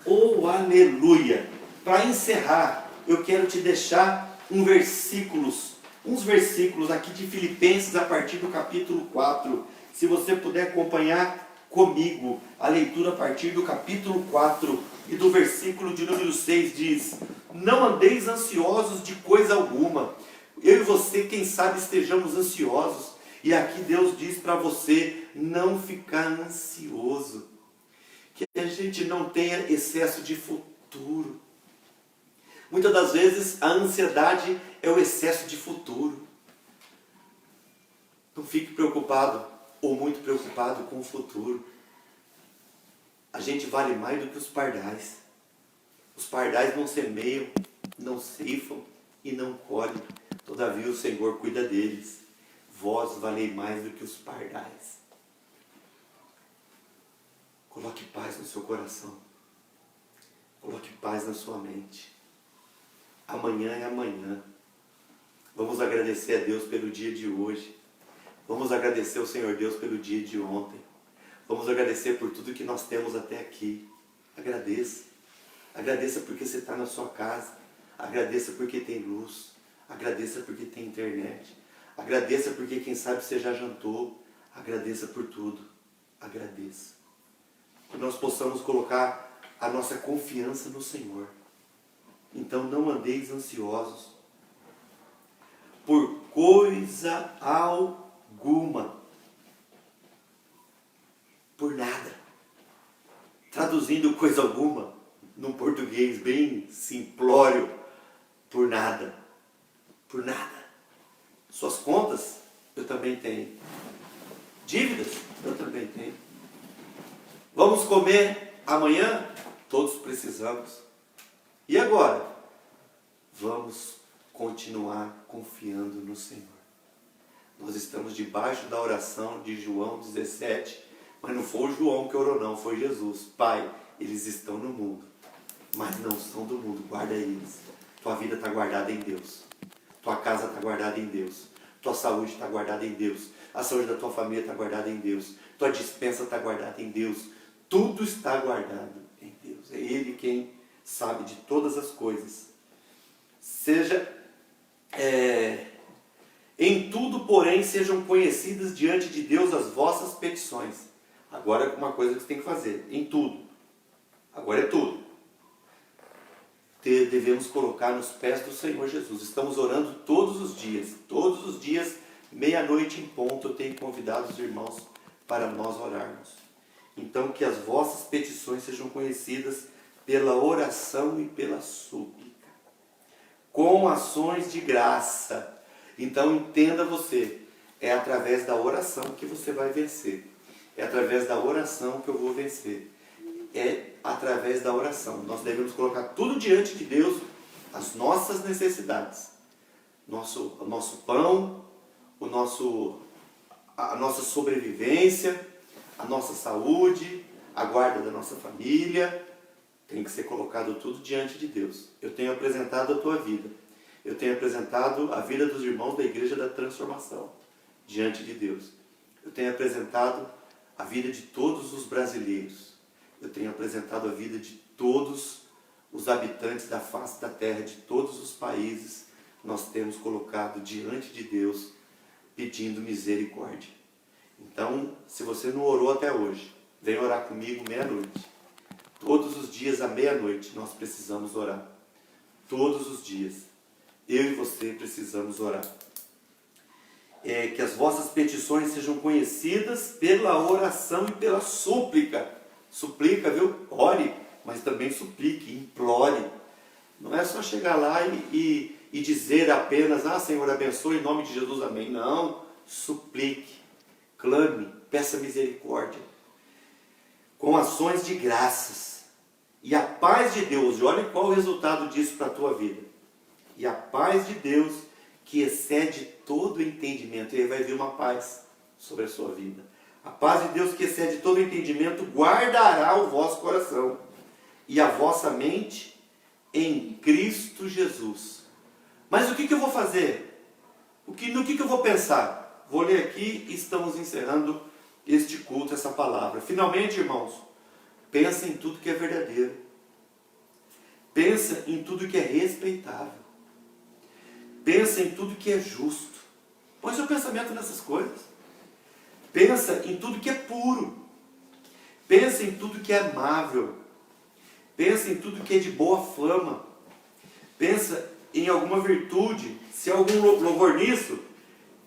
Oh aleluia! Para encerrar, eu quero te deixar uns versículos aqui de Filipenses a partir do capítulo 4. Se você puder acompanhar comigo a leitura a partir do capítulo 4 e do versículo de número 6 diz: não andeis ansiosos de coisa alguma. Eu e você, quem sabe, estejamos ansiosos. E aqui Deus diz para você não ficar ansioso. Que a gente não tenha excesso de futuro. Muitas das vezes a ansiedade é o excesso de futuro. Não fique preocupado ou muito preocupado com o futuro. A gente vale mais do que os pardais. Os pardais não semeiam, não ceifam e não colhem. Todavia o Senhor cuida deles. Vós valei mais do que os pardais. Coloque paz no seu coração. Coloque paz na sua mente. Amanhã é amanhã. Vamos agradecer a Deus pelo dia de hoje. Vamos agradecer ao Senhor Deus pelo dia de ontem. Vamos agradecer por tudo que nós temos até aqui. Agradeça. Agradeça porque você está na sua casa. Agradeça porque tem luz. Agradeça porque tem internet. Agradeça porque quem sabe você já jantou. Agradeça por tudo. Agradeça. Que nós possamos colocar a nossa confiança no Senhor. Então não andeis ansiosos por coisa alguma. Por nada. Traduzindo coisa alguma, num português bem simplório, por nada. Por nada. Suas contas, eu também tenho. Dívidas, eu também tenho. Vamos comer amanhã? Todos precisamos. E agora? Vamos continuar confiando no Senhor. Nós estamos debaixo da oração de João 17, mas não foi o João que orou não, foi Jesus. Pai, eles estão no mundo, mas não são do mundo, guarda eles. Tua vida está guardada em Deus. Tua casa está guardada em Deus. Tua saúde está guardada em Deus. A saúde da tua família está guardada em Deus. Tua despensa está guardada em Deus. Tudo está guardado em Deus. É Ele quem sabe de todas as coisas. Em tudo, porém, sejam conhecidas diante de Deus as vossas petições. Agora é uma coisa que você tem que fazer. Em tudo. Agora é tudo. Devemos colocar nos pés do Senhor Jesus. Estamos orando todos os dias, meia-noite em ponto, eu tenho convidado os irmãos para nós orarmos. Então que as vossas petições sejam conhecidas pela oração e pela súplica, com ações de graça. Então entenda você, é através da oração que você vai vencer. É através da oração que eu vou vencer. É através da oração. Nós devemos colocar tudo diante de Deus, as nossas necessidades. O nosso pão, a nossa sobrevivência, a nossa saúde, a guarda da nossa família. Tem que ser colocado tudo diante de Deus. Eu tenho apresentado a tua vida. Eu tenho apresentado a vida dos irmãos da Igreja da Transformação diante de Deus. Eu tenho apresentado a vida de todos os brasileiros. Eu tenho apresentado a vida de todos os habitantes da face da terra, de todos os países. Nós temos colocado diante de Deus, pedindo misericórdia. Então, se você não orou até hoje, vem orar comigo meia-noite. Todos os dias à meia-noite nós precisamos orar. Todos os dias. Eu e você precisamos orar. Que as vossas petições sejam conhecidas pela oração e pela súplica. Suplica, viu? Ore, mas também suplique, implore. Não é só chegar lá e dizer apenas, Senhor, abençoe em nome de Jesus, amém. Não, suplique, clame, peça misericórdia. Com ações de graças. E a paz de Deus, e olha qual o resultado disso para a tua vida. E a paz de Deus, que excede todo entendimento. E aí vai vir uma paz sobre a sua vida. A paz de Deus, que excede todo entendimento, guardará o vosso coração e a vossa mente em Cristo Jesus. Mas o que eu vou fazer? No que eu vou pensar? Vou ler aqui e estamos encerrando este culto, essa palavra. Finalmente, irmãos, pensa em tudo que é verdadeiro. Pensa em tudo que é respeitável. Pensa em tudo que é justo. Põe seu pensamento nessas coisas. Pensa em tudo que é puro. Pensa em tudo que é amável. Pensa em tudo que é de boa fama. Pensa em alguma virtude, se há algum louvor nisso,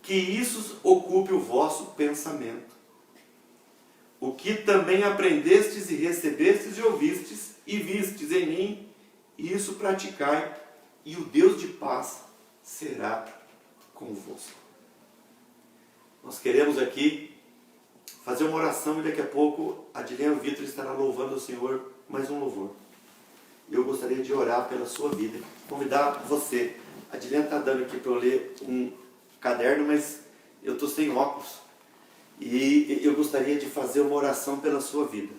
que isso ocupe o vosso pensamento. O que também aprendestes e recebestes e ouvistes e vistes em mim, isso praticai, e o Deus de paz será convosco. Nós queremos aqui fazer uma oração e daqui a pouco a Adilene Vitor estará louvando o Senhor mais um louvor. Eu gostaria de orar pela sua vida, convidar você. A Adilene está dando aqui para eu ler um caderno, mas eu estou sem óculos. E eu gostaria de fazer uma oração pela sua vida.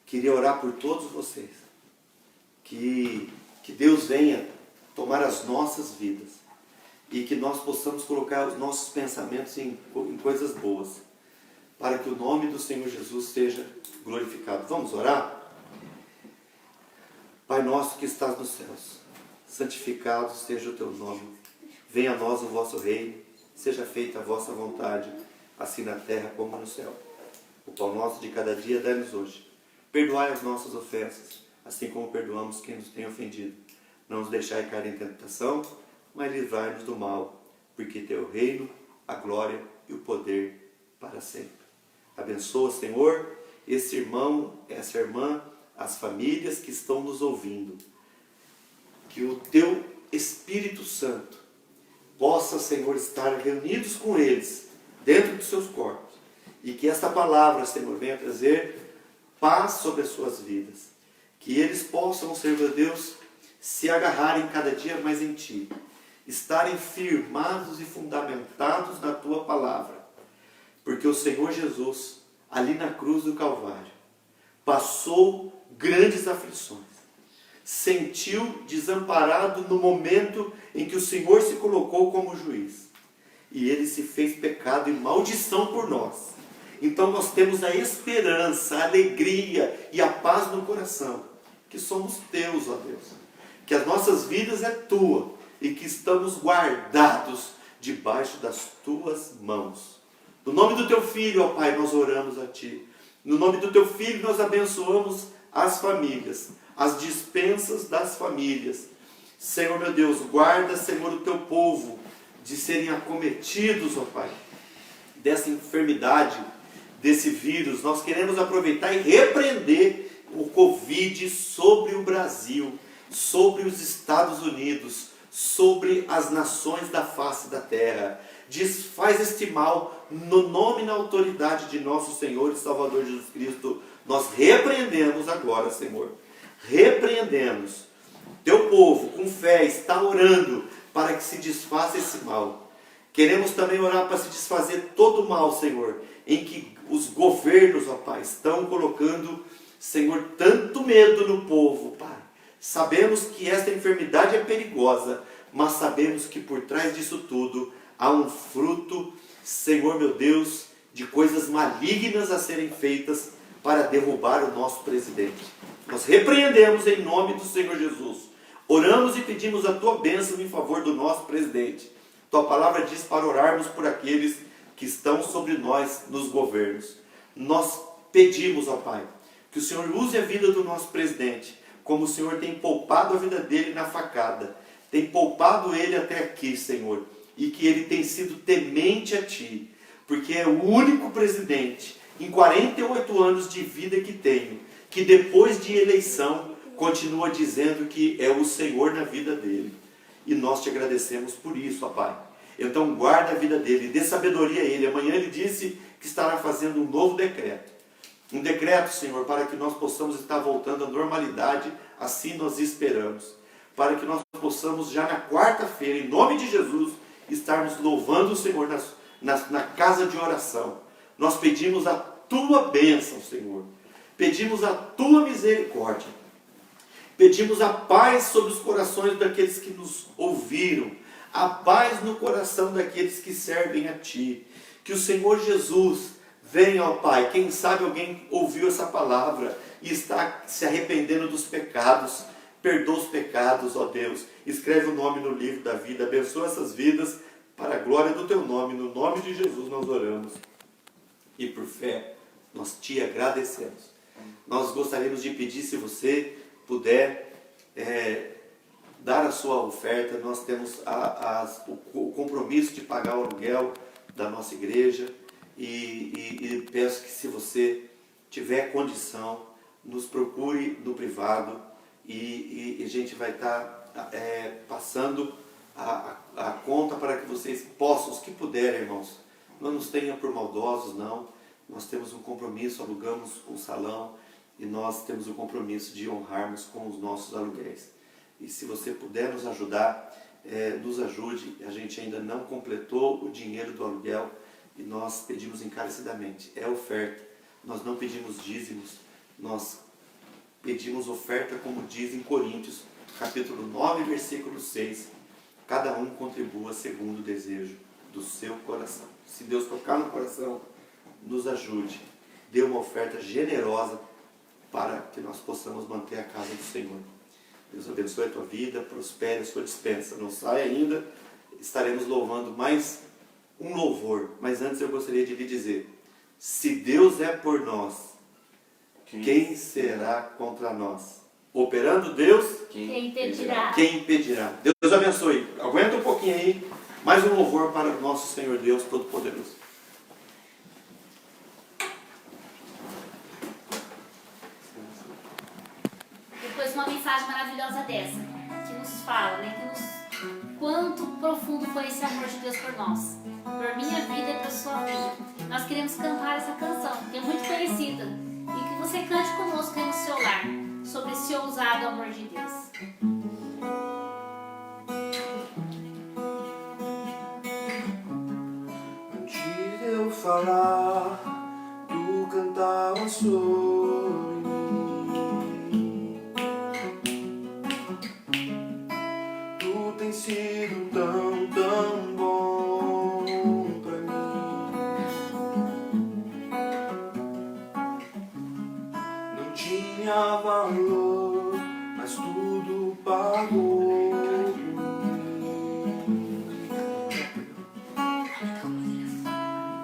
Queria orar por todos vocês. Que Deus venha tomar as nossas vidas. E que nós possamos colocar os nossos pensamentos em coisas boas. Para que o nome do Senhor Jesus seja glorificado. Vamos orar? Pai nosso que estás nos céus, santificado seja o teu nome. Venha a nós o vosso reino. Seja feita a vossa vontade, assim na terra como no céu. O pão nosso de cada dia dá-nos hoje. Perdoai as nossas ofensas, assim como perdoamos quem nos tem ofendido. Não nos deixai cair em tentação, mas livrai-nos do mal, porque teu o reino, a glória e o poder para sempre. Abençoa, Senhor, esse irmão, essa irmã, as famílias que estão nos ouvindo. Que o teu Espírito Santo possa, Senhor, estar reunidos com eles, dentro dos seus corpos. E que esta palavra, Senhor, venha trazer paz sobre as suas vidas. Que eles possam, Senhor meu Deus, se agarrarem cada dia mais em Ti. Estarem firmados e fundamentados na Tua palavra. Porque o Senhor Jesus, ali na cruz do Calvário, passou grandes aflições. Sentiu desamparado no momento em que o Senhor se colocou como juiz. E Ele se fez pecado e maldição por nós. Então nós temos a esperança, a alegria e a paz no coração. Que somos Teus, ó Deus. Que as nossas vidas é Tua. E que estamos guardados debaixo das Tuas mãos. No nome do Teu Filho, ó Pai, nós oramos a Ti. No nome do Teu Filho nós abençoamos as famílias, as dispensas das famílias. Senhor meu Deus, guarda, Senhor, o Teu povo de serem acometidos, ó Pai, dessa enfermidade, desse vírus. Nós queremos aproveitar e repreender o Covid sobre o Brasil, sobre os Estados Unidos, sobre as nações da face da terra. Desfaz este mal no nome e na autoridade de nosso Senhor e Salvador Jesus Cristo. Nós repreendemos agora, Senhor. Repreendemos. Teu povo, com fé, está orando para que se desfaça esse mal. Queremos também orar para se desfazer todo o mal, Senhor, em que os governos, ó Pai, estão colocando, Senhor, tanto medo no povo, Pai. Sabemos que esta enfermidade é perigosa, mas sabemos que por trás disso tudo há um fruto, Senhor meu Deus, de coisas malignas a serem feitas para derrubar o nosso presidente. Nós repreendemos em nome do Senhor Jesus. Oramos e pedimos a Tua bênção em favor do nosso presidente. Tua palavra diz para orarmos por aqueles que estão sobre nós nos governos. Nós pedimos, ó Pai, que o Senhor use a vida do nosso presidente, como o Senhor tem poupado a vida dele na facada. Tem poupado ele até aqui, Senhor. E que ele tem sido temente a Ti. Porque é o único presidente, em 48 anos de vida que tenho, que depois de eleição, continua dizendo que é o Senhor na vida dele. E nós Te agradecemos por isso, ó Pai. Então guarda a vida dele, dê sabedoria a ele. Amanhã ele disse que estará fazendo um novo decreto. Um decreto, Senhor, para que nós possamos estar voltando à normalidade, assim nós esperamos. Para que nós possamos já na quarta-feira, em nome de Jesus, estarmos louvando o Senhor na casa de oração. Nós pedimos a Tua bênção, Senhor. Pedimos a Tua misericórdia. Pedimos a paz sobre os corações daqueles que nos ouviram. A paz no coração daqueles que servem a Ti. Que o Senhor Jesus venha, ó Pai. Quem sabe alguém ouviu essa palavra e está se arrependendo dos pecados. perdoa os pecados, ó Deus. Escreve o nome no livro da vida, abençoa essas vidas para a glória do teu nome. No nome de Jesus nós oramos. E por fé nós te agradecemos. Nós gostaríamos de pedir, se você puder dar a sua oferta. Nós temos o compromisso de pagar o aluguel da nossa igreja. E peço que, se você tiver condição, nos procure no privado e a gente vai estar passando a conta para que vocês possam, os que puderem, irmãos. Não nos tenha por maldosos, não. Nós temos um compromisso, alugamos um salão e nós temos o compromisso de honrarmos com os nossos aluguéis. E se você puder nos ajudar, nos ajude. A gente ainda não completou o dinheiro do aluguel e nós pedimos encarecidamente. É oferta. Nós não pedimos dízimos, nós pedimos oferta, como diz em Coríntios, capítulo 9, versículo 6. Cada um contribua segundo o desejo do seu coração. Se Deus tocar no coração, nos ajude. Dê uma oferta generosa para que nós possamos manter a casa do Senhor. Deus abençoe a tua vida, prospere a sua despensa. Não sai ainda, estaremos louvando mais um louvor. Mas antes eu gostaria de lhe dizer: se Deus é por nós, quem será contra nós? Operando Deus, Quem impedirá? quem impedirá? Deus abençoe. Aguenta um pouquinho aí. Mais um louvor para o nosso Senhor Deus Todo-Poderoso. Depois uma mensagem maravilhosa dessa, que nos fala, quanto profundo foi esse amor de Deus por nós, por minha vida e por sua vida. Nós queremos cantar essa canção, que é muito conhecida, e que você cante conosco aí no seu lar, sobre esse ousado amor de Deus. Antes de eu falar, tu cantava sobre mim. Tu tens sido tão, tão bom pra mim. Não tinha valor, mas tudo pagou.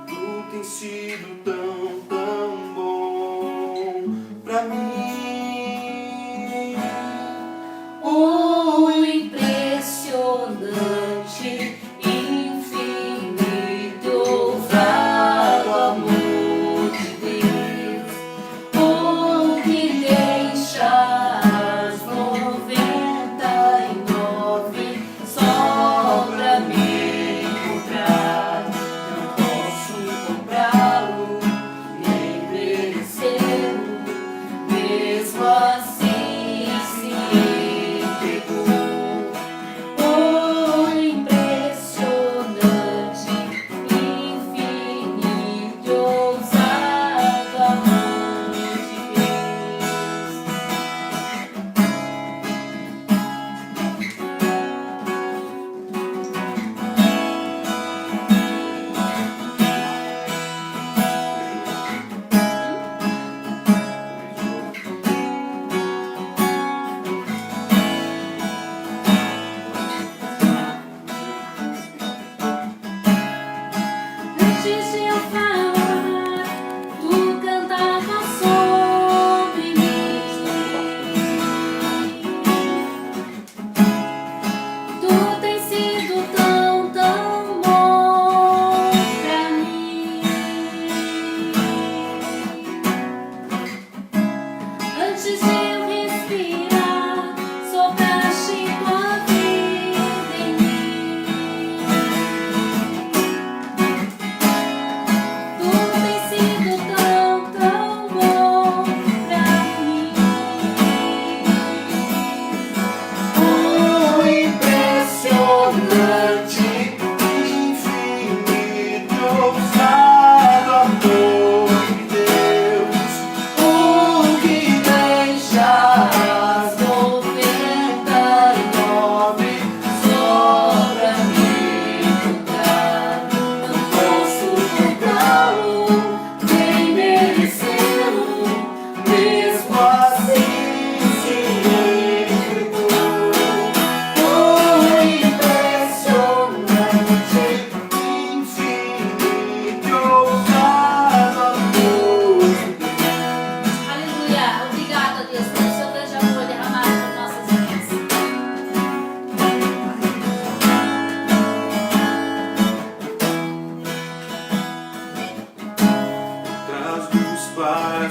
Tu tens sido tão, tão bom pra mim. O impressionante, infinito, ousado amor de Deus, o que deixa as 99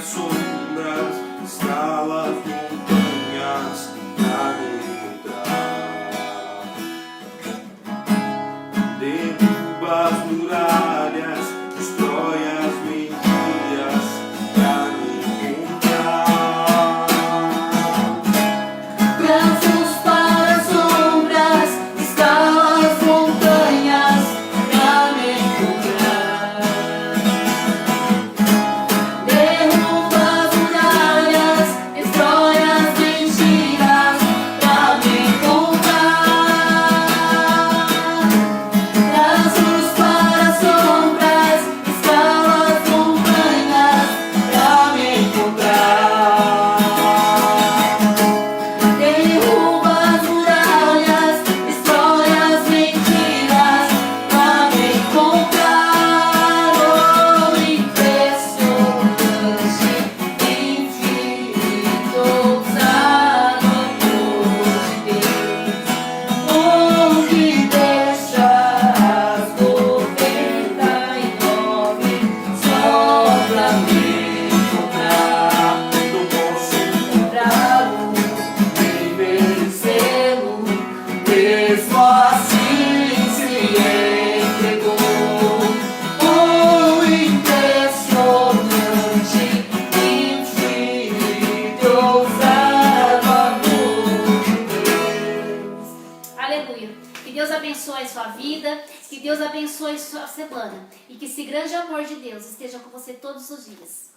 as sombras, escala as montanhas pra me encontrar. Derruba as muralhas, destrói as mentiras pra me encontrar. Braços para as sombras, escala as montanhas pra me encontrar. Derruba as muralhas, destrói as mentiras pra me encontrar. Braços para as sombras, escala as montanhas pra me encontrar. Derruba as muralhas, destrói as mentiras pra me encontrar. Oh, impressionante, infinito, ousado amor de Deus. Oh, que deixa as 99 só pra me encontrar. Não posso Encontrá-lo, nem merecê-lo, mesmo assim se entregou. Oh, impressionante, infinito, ousado amor de Deus. Aleluia. Que Deus abençoe a sua vida, que Deus abençoe a sua semana e que esse grande amor de Deus esteja com você todos os dias.